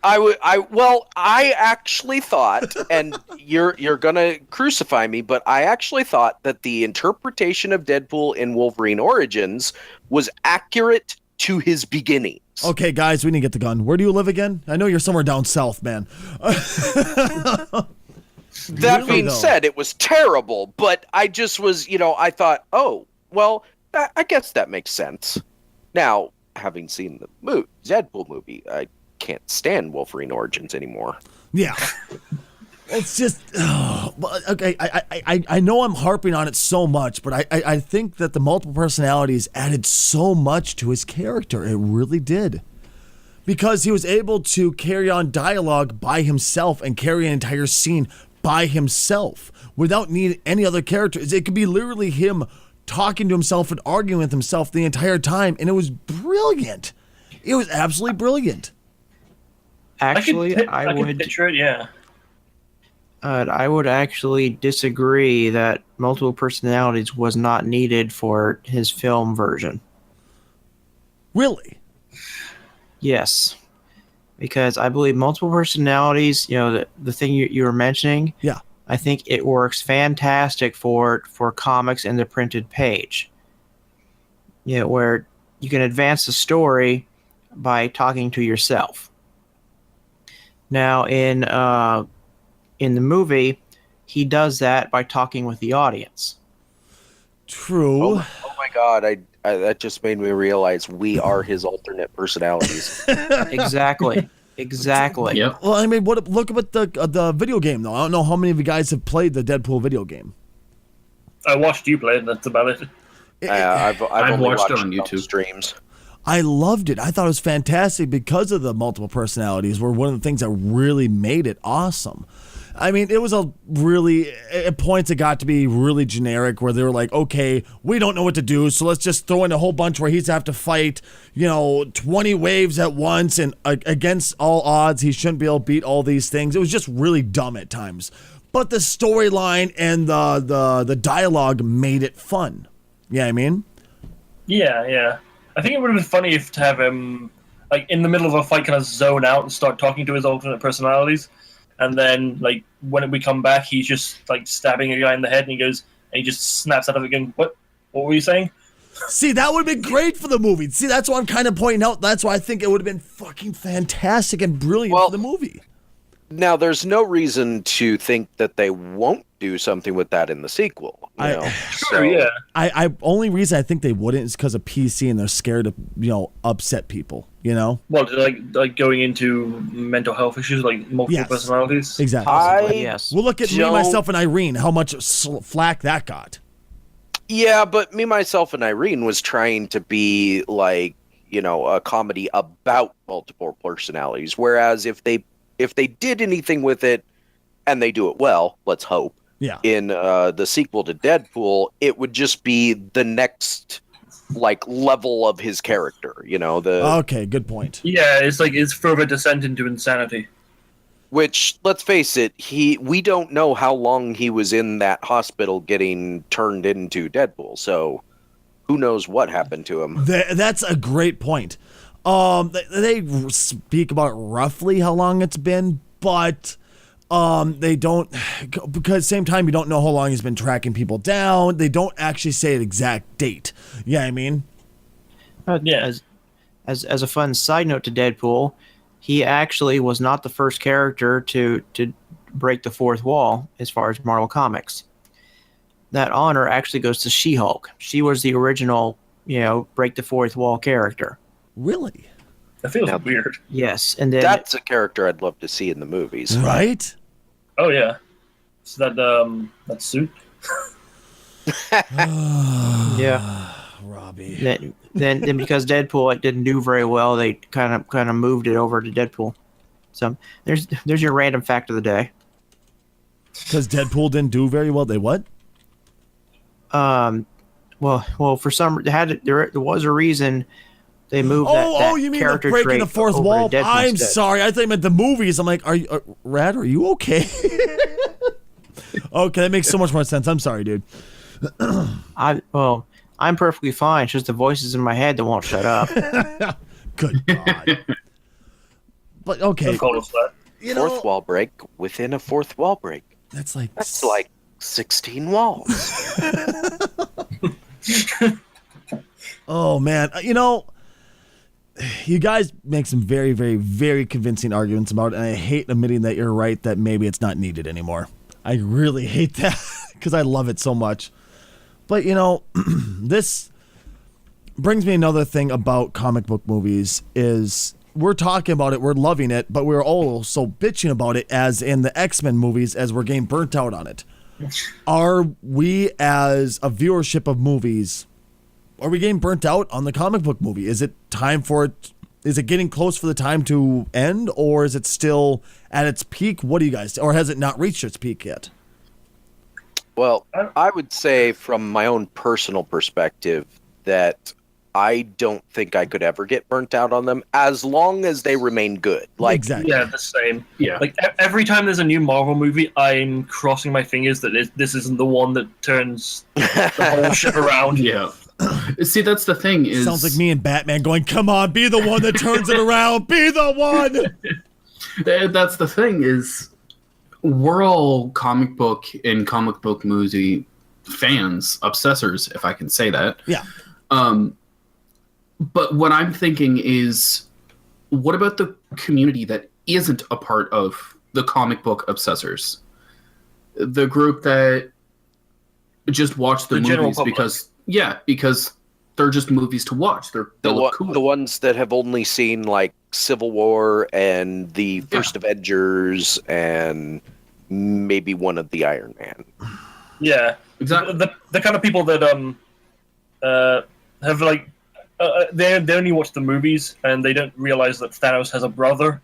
I actually thought, and you're gonna crucify me, but I actually thought that the interpretation of Deadpool in Wolverine Origins was accurate to his beginnings. Okay, guys, we need to get the gun. Where do you live again? I know you're somewhere down south, man. That being said, it was terrible, but I just was, I thought, oh, well, I guess that makes sense. Now, having seen the Deadpool movie, I can't stand Wolverine Origins anymore. Yeah. It's just, okay, I know I'm harping on it so much, but I think that the multiple personalities added so much to his character. It really did. Because he was able to carry on dialogue by himself and carry an entire scene by himself without needing any other characters. It could be literally him talking to himself and arguing with himself the entire time, and it was brilliant. It was absolutely brilliant. Actually, I would picture it, yeah. I would actually disagree that multiple personalities was not needed for his film version. Really? Yes. Because I believe multiple personalities, the thing you were mentioning, Yeah. I think it works fantastic for comics and the printed page. Where you can advance the story by talking to yourself. Now, in the movie, he does that by talking with the audience. True. Oh my God! I that just made me realize we are his alternate personalities. Exactly. Yep. Well, I mean, look at the video game, though. I don't know how many of you guys have played the Deadpool video game. I watched you play it, that's about it. I've only watched it watched on YouTube streams. I loved it. I thought it was fantastic because of the multiple personalities were one of the things that really made it awesome. I mean, it was at points it got to be really generic where they were like, okay, we don't know what to do, so let's just throw in a whole bunch where he's have to fight, 20 waves at once, and against all odds, he shouldn't be able to beat all these things. It was just really dumb at times. But the storyline and the dialogue made it fun. Yeah, I mean? Yeah. I think it would have been funny to have him, like, in the middle of a fight, kind of zone out and start talking to his alternate personalities. And then, like, when we come back, he's just, like, stabbing a guy in the head, and he just snaps out of it again. What were you saying? See, that would have been great for the movie. See, that's what I'm kind of pointing out. That's why I think it would have been fucking fantastic and brilliant for the movie. Now, there's no reason to think that they won't do something with that in the sequel. Sure, yeah. I only reason I think they wouldn't is because of PC and they're scared to upset people. Well, like going into mental health issues, like multiple personalities. Exactly. Yes. Well, look at Me, Myself, and Irene. How much flack that got. Yeah, but Me, Myself, and Irene was trying to be like a comedy about multiple personalities. Whereas if they did anything with it, and they do it well, let's hope. Yeah. In the sequel to Deadpool, it would just be the next level of his character. Okay, good point. Yeah, it's further descent into insanity. Which, let's face it, we don't know how long he was in that hospital getting turned into Deadpool. So, who knows what happened to him? That's a great point. They speak about roughly how long it's been, but they don't, because same time you don't know how long he's been tracking people down. They don't actually say an exact date. Yeah, I mean, Yeah. As a fun side note to Deadpool, he actually was not the first character to break the fourth wall as far as Marvel Comics. That honor actually goes to She-Hulk. She was the original, break the fourth wall character. really? That feels weird. Yes, and then That's a character I'd love to see in the movies. Right? Oh yeah. So that suit. yeah. Robbie. Then because Deadpool didn't do very well, they kind of moved it over to Deadpool. So there's your random fact of the day. Because Deadpool didn't do very well. They what? Well, for some there was a reason they moved that you mean character breaking trait the fourth over to wall? Deadpool I'm instead. sorry. I thought you meant the movies. I'm like, Rad, are you okay? Okay, that makes so much more sense. I'm sorry, dude. I'm perfectly fine. It's just the voices in my head that won't shut up. Good God. But okay, Don't call us that. Fourth wall break within a fourth wall break. that's like 16 walls. Oh man, you guys make some very, very, very convincing arguments about it, and I hate admitting that you're right, that maybe it's not needed anymore. I really hate that because I love it so much. But this brings me another thing about comic book movies is we're talking about it, we're loving it, but we're also bitching about it as in the X-Men movies as we're getting burnt out on it. Are we as a viewership of movies, are we getting burnt out on the comic book movie? Is it time for it? Is it getting close for the time to end, or is it still at its peak? What do you guys, or has it not reached its peak yet? Well, I would say from my own personal perspective that I don't think I could ever get burnt out on them as long as they remain good. Like, Exactly. Yeah, the same. Yeah. Like every time there's a new Marvel movie, I'm crossing my fingers that this isn't the one that turns the whole ship around. Yeah. See, that's the thing is... Sounds like me and Batman going, come on, be the one that turns it around. Be the one. That's the thing is we're all comic book and comic book movie fans, obsessors, if I can say that. Yeah. But what I'm thinking is, what about the community that isn't a part of the comic book obsessors? The group that just watch the general movies public. because they're just movies to watch. They look cool. The ones that have only seen like Civil War and the first Avengers and maybe one of the Iron Man. Yeah, Exactly. The kind of people that have like they only watch the movies and they don't realize that Thanos has a brother.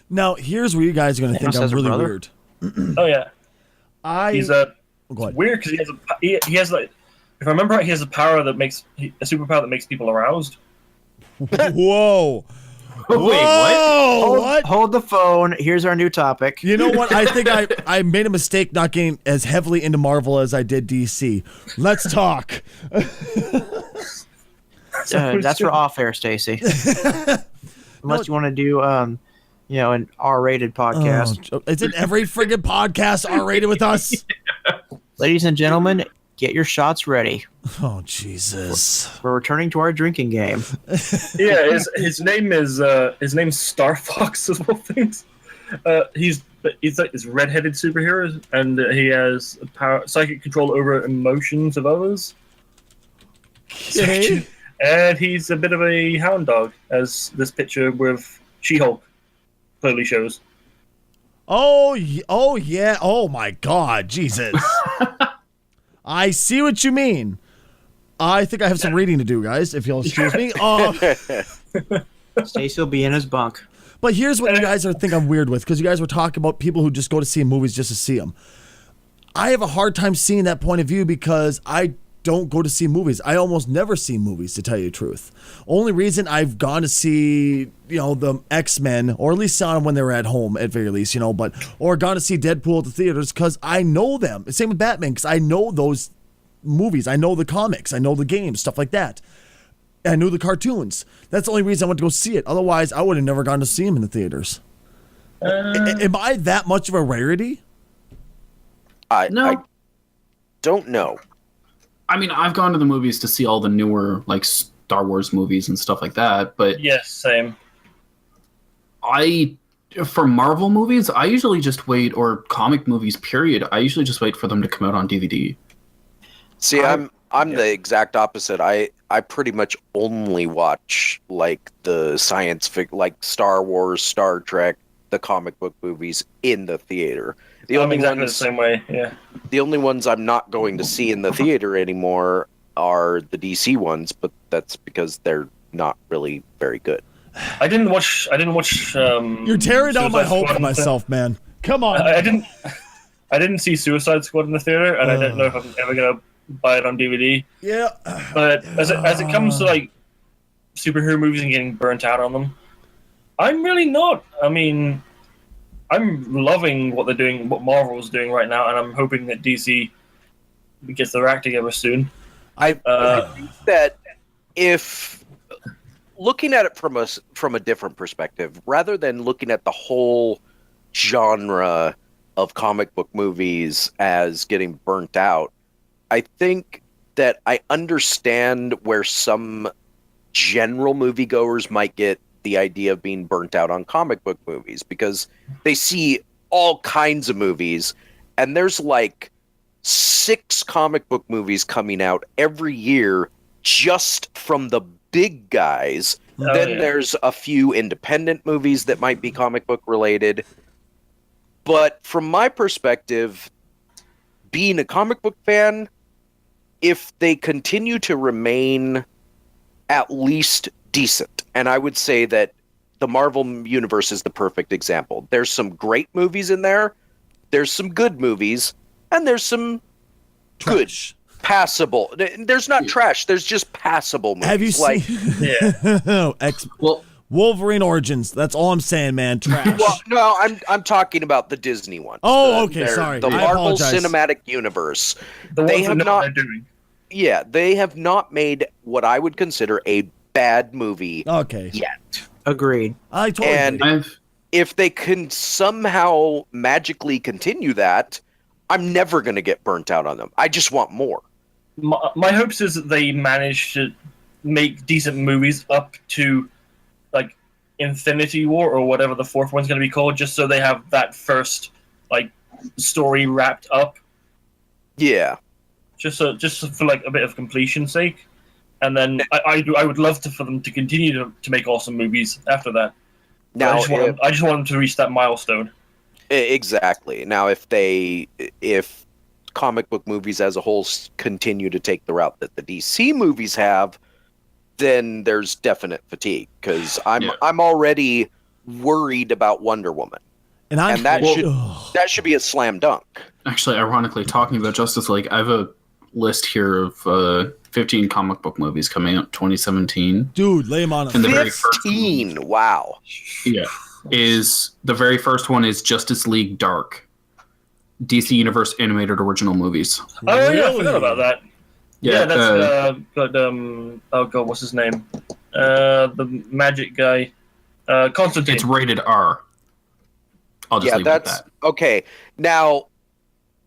Now, here's where you guys are going to think Thanos I'm has a really brother? weird. Oh yeah, He's go ahead. weird because he has like, if I remember right, he has a power that makes a superpower that makes people aroused. Whoa. Wait, what? What? Hold the phone. Here's our new topic. You know what? I think I made a mistake not getting as heavily into Marvel as I did DC. Let's talk. That's for off air, Stacy. Unless you want to do, an R-rated podcast. Oh, isn't every friggin' podcast R-rated with us? Ladies and gentlemen, get your shots ready. Oh, Jesus. We're returning to our drinking game. Yeah, his name's Star Fox as well. Things. He's like this red-headed superhero, and he has psychic control over emotions of others. Okay. And he's a bit of a hound dog, as this picture with She-Hulk clearly shows. Oh, yeah. Oh, my God. Jesus. I see what you mean. I think I have some reading to do, guys, if you'll excuse me. Stacy will be in his bunk. But here's what you guys are think I'm weird with, because you guys were talking about people who just go to see movies just to see them. I have a hard time seeing that point of view because I don't go to see movies. I almost never see movies, to tell you the truth. Only reason I've gone to see, the X-Men, or at least saw them when they were at home, at very least, or gone to see Deadpool at the theaters, because I know them. Same with Batman, because I know those movies. I know the comics. I know the games, stuff like that. I knew the cartoons. That's the only reason I went to go see it. Otherwise, I would have never gone to see them in the theaters. Am I that much of a rarity? I No. don't know. I mean, I've gone to the movies to see all the newer, like, Star Wars movies and stuff like that, but Yes, same. for Marvel movies, I usually just wait, or comic movies, period, I usually just wait for them to come out on DVD. See, I'm the exact opposite. I pretty much only watch like the science fiction, like Star Wars, Star Trek, the comic book movies in the theater. I'm exactly the same way. Yeah. The only ones I'm not going to see in the theater anymore are the DC ones, but that's because they're not really very good. I didn't watch. You're tearing down my Suicide hope Squad for myself, man. Come on. I didn't see Suicide Squad in the theater, and I don't know if I'm ever gonna buy it on DVD. Yeah. But as it comes to like superhero movies and getting burnt out on them, I'm really not. I mean, I'm loving what they're doing, what Marvel's doing right now, and I'm hoping that DC gets their act together soon. I think that if looking at it from a different perspective, rather than looking at the whole genre of comic book movies as getting burnt out, I think that I understand where some general moviegoers might get the idea of being burnt out on comic book movies, because they see all kinds of movies, and there's like 6 comic book movies coming out every year just from the big guys. There's a few independent movies that might be comic book related. But from my perspective, being a comic book fan, if they continue to remain at least decent, and I would say that the Marvel Universe is the perfect example. There's some great movies in there, there's some good movies, and there's some Trash. Good, passable. There's not trash, there's just passable movies. Have you like, seen Wolverine Origins? That's all I'm saying, man. Trash. Well, no, I'm talking about the Disney ones. Okay, sorry. The I Marvel apologize. Cinematic Universe. They have not. Yeah, they have not made what I would consider a bad movie yet. Agreed. I totally agree. If they can somehow magically continue that, I'm never going to get burnt out on them. I just want more. My hopes is that they manage to make decent movies up to like Infinity War or whatever the fourth one's going to be called, just so they have that first like story wrapped up. Yeah. Just for like a bit of completion's sake, and then I would love for them to continue to make awesome movies after that. Now I just want them to reach that milestone. Exactly. Now, if comic book movies as a whole continue to take the route that the DC movies have, then there's definite fatigue, because I'm already worried about Wonder Woman, and that should be a slam dunk. Actually, ironically, talking about Justice League, I have a list here of 15 comic book movies coming out 2017. Dude, lay them on us. 15! Wow. Yeah. The very first one is Justice League Dark. DC Universe animated original movies. Oh, really? Yeah, I forgot about that. Yeah, that's oh god, what's his name? The magic guy. Constantine. It's rated R. I'll just leave it at that. Okay. Now,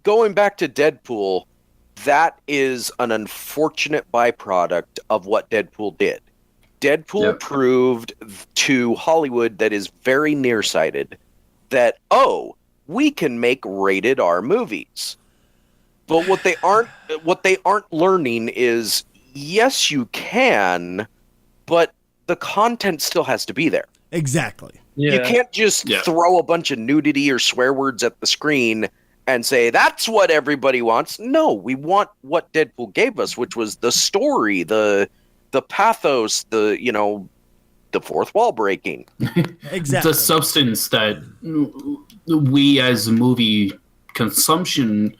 going back to Deadpool, that is an unfortunate byproduct of what Deadpool did. Deadpool proved to Hollywood that is very nearsighted that, we can make rated R movies. But what they aren't learning is, yes, you can, but the content still has to be there. Exactly. Yeah. You can't just throw a bunch of nudity or swear words at the screen and say, that's what everybody wants. No, we want what Deadpool gave us, which was the story, the pathos, the fourth wall breaking. Exactly. The substance that we as movie consumption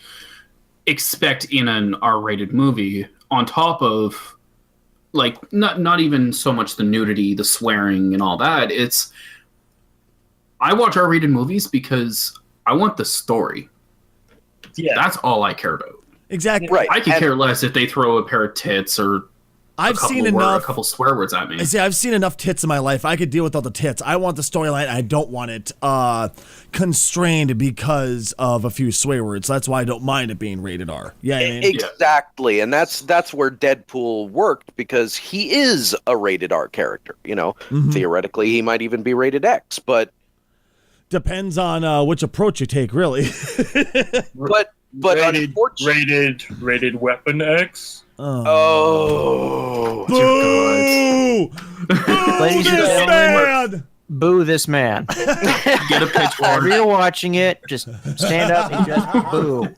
expect in an R-rated movie, on top of like not even so much the nudity, the swearing and all that. It's I watch R-rated movies because I want the story. Yeah. That's all I care about. Exactly. Right. I could care less if they throw a pair of tits or I've seen enough. A couple swear words at me. I see. I've seen enough tits in my life. I could deal with all the tits. I want the storyline. I don't want it constrained because of a few swear words. That's why I don't mind it being rated R. Yeah, I mean? Exactly, and that's where Deadpool worked because he is a rated R character. You know, theoretically, he might even be rated X, but depends on which approach you take, really. but rated Weapon X. Oh, boo! Boo Ladies and this gentlemen, man! Boo this man. Get a pitchfork. If you're watching it, just stand up and just boo.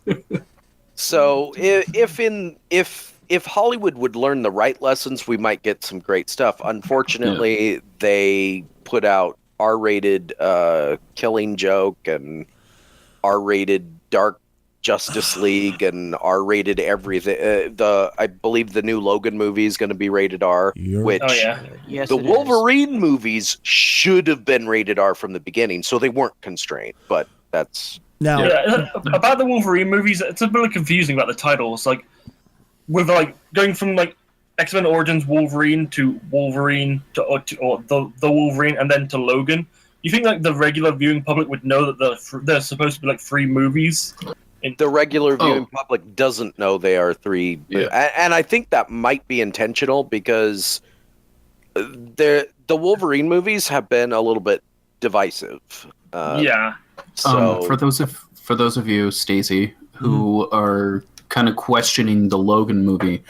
So if Hollywood would learn the right lessons, we might get some great stuff. Unfortunately, they put out R-rated Killing Joke and R-rated Dark Justice League and R-rated everything. I believe the new Logan movie is going to be rated R, which Yes, the Wolverine movies should have been rated R from the beginning, so they weren't constrained. But that's now about the Wolverine movies. It's a bit confusing about the titles. Like with going from X-Men Origins Wolverine to Wolverine to the Wolverine and then to Logan. You think the regular viewing public would know that they're supposed to be 3 movies? The regular viewing public doesn't know they are 3, and I think that might be intentional because the Wolverine movies have been a little bit divisive. So for those of you, Stacy, who are kind of questioning the Logan movie,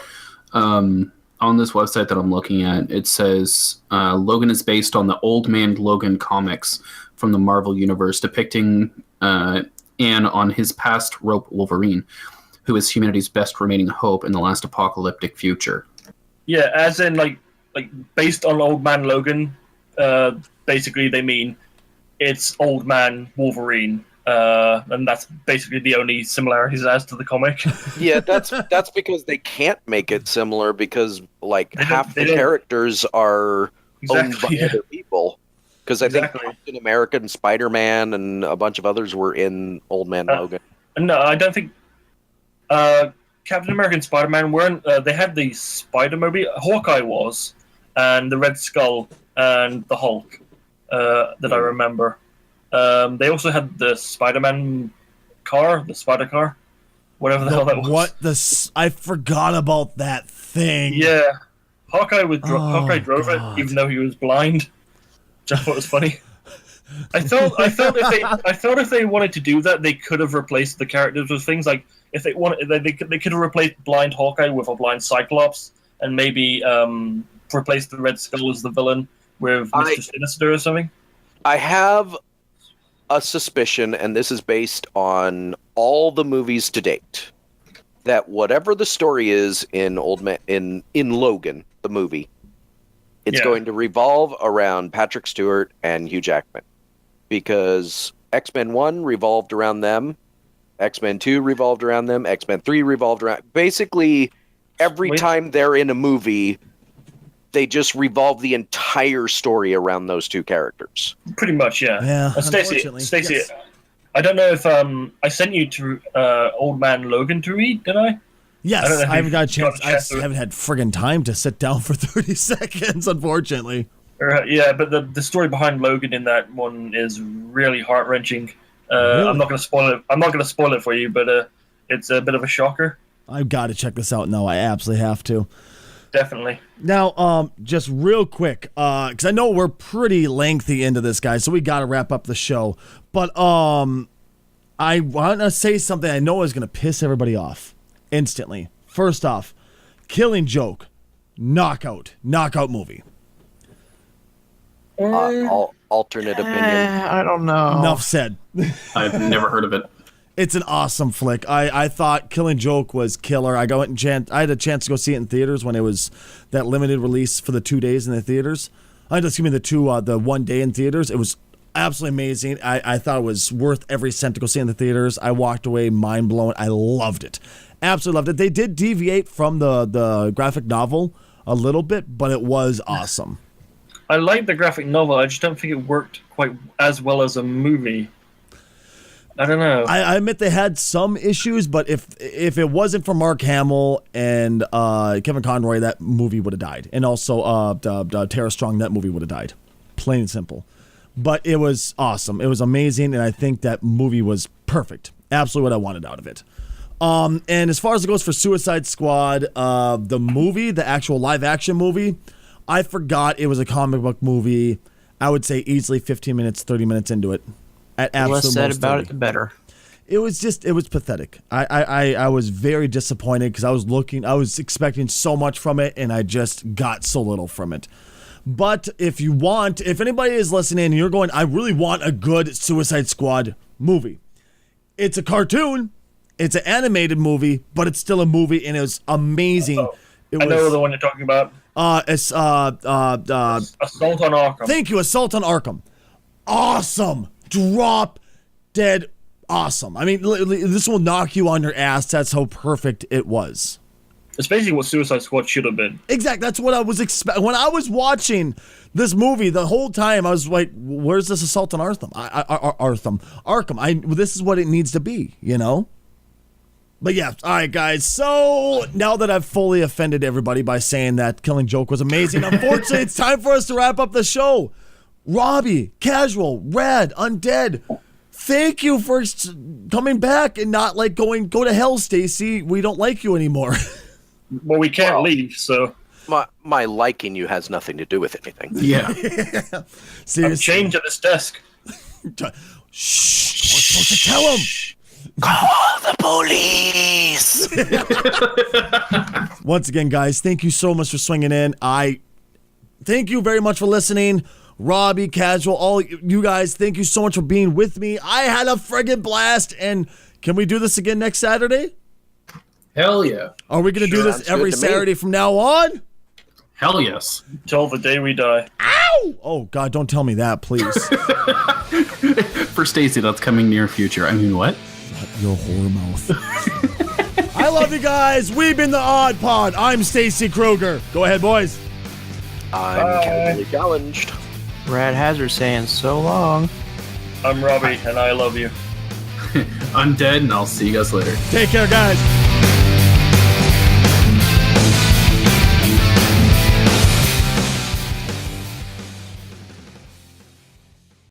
on this website that I'm looking at, it says Logan is based on the Old Man Logan comics from the Marvel Universe, depicting and on his past rope Wolverine, who is humanity's best remaining hope in the last apocalyptic future. Yeah, as in based on Old Man Logan. Basically, they mean it's Old Man Wolverine, and that's basically the only similarities it has to the comic. Yeah, that's because they can't make it similar because half the characters are owned by other people. Because I think Captain America and Spider-Man and a bunch of others were in Old Man Logan. No, I don't think Captain America and Spider-Man weren't. They had the Spider-Mobile. Hawkeye was, and the Red Skull and the Hulk that I remember. They also had the Spider-Man car, the Spider car, whatever the hell that was. I forgot about that thing. Yeah, Hawkeye drove it, even though he was blind. Which I thought was funny. I thought if they wanted to do that, they could have replaced the characters with things like if they wanted, they could have replaced blind Hawkeye with a blind Cyclops, and maybe replaced the Red Skull as the villain with Mr. Sinister or something. I have a suspicion, and this is based on all the movies to date, that whatever the story is in Logan, the movie. It's going to revolve around Patrick Stewart and Hugh Jackman because X-Men 1 revolved around them, X-Men 2 revolved around them, X-Men 3 revolved around... Basically, every time they're in a movie, they just revolve the entire story around those 2 characters. Pretty much, yeah. Yeah, Stacy, yes. I don't know if I sent you to Old Man Logan to read, did I? Yes, I haven't got a chance. I haven't had friggin' time to sit down for 30 seconds, unfortunately. Yeah, but the story behind Logan in that one is really heart-wrenching. Really? I'm not going to spoil it. I'm not going to spoil it for you, but it's a bit of a shocker. I've got to check this out now. I absolutely have to. Definitely. Now, just real quick, because I know we're pretty lengthy into this, guys, so we got to wrap up the show. But I want to say something I know is going to piss everybody off. Instantly. First off, Killing Joke, knockout movie. Alternate opinion. I don't know. Enough said. I've never heard of it. It's an awesome flick. I thought Killing Joke was killer. I had a chance to go see it in theaters when it was that limited release for the 2 days in the theaters. The 1 day in theaters. It was absolutely amazing. I thought it was worth every cent to go see in the theaters. I walked away mind blown. I loved it. Absolutely loved it. They did deviate from the graphic novel a little bit, but it was awesome. I like the graphic novel. I just don't think it worked quite as well as a movie. I don't know. I admit they had some issues, but if it wasn't for Mark Hamill and Kevin Conroy, that movie would have died. And also Tara Strong, that movie would have died. Plain and simple. But it was awesome. It was amazing, and I think that movie was perfect. Absolutely what I wanted out of it. And as far as it goes for Suicide Squad, the movie, the actual live-action movie, I forgot it was a comic book movie. I would say easily 15 minutes, 30 minutes into it. At The less said most about 30. it, the better. It was pathetic. I was very disappointed because I was expecting so much from it, and I just got so little from it. But if anybody is listening and you're going, I really want a good Suicide Squad movie. It's a cartoon, it's an animated movie, but it's still a movie, and it was amazing. I know the one you're talking about. Assault on Arkham. Thank you, Assault on Arkham. Awesome. Drop dead awesome. I mean, this will knock you on your ass. That's how perfect it was. It's basically what Suicide Squad should have been. Exactly. That's what I was expecting. When I was watching this movie, the whole time I was like, where's this Assault on Arkham? Arkham. This is what it needs to be, you know? But yeah, all right, guys. So now that I've fully offended everybody by saying that Killing Joke was amazing, unfortunately, it's time for us to wrap up the show. Robbie, Casual, Rad, Undead, thank you for coming back and not like go to hell, Stacy. We don't like you anymore. Well, we can't leave, so. My liking you has nothing to do with anything. Yeah. Seriously. I'm chained to this desk. Shh. We're supposed to tell him. Call the police! Once again, guys, thank you so much for swinging in. Thank you very much for listening. Robbie, Casual, all you guys, thank you so much for being with me. I had a friggin' blast, and can we do this again next Saturday? Hell yeah. Are we going to do this Sounds every good to me. Saturday from now on? Hell yes. Till the day we die. Ow! Oh, God, don't tell me that, please. For Stacy, that's coming near future. I mean, what? Your whore mouth. I love you guys. We've been the Odd Pod. I'm Stacy Krugger. Go ahead, boys. I'm casually challenged. RadHazard saying so long. I'm Robbie, and I love you. Undead, and I'll see you guys later. Take care, guys.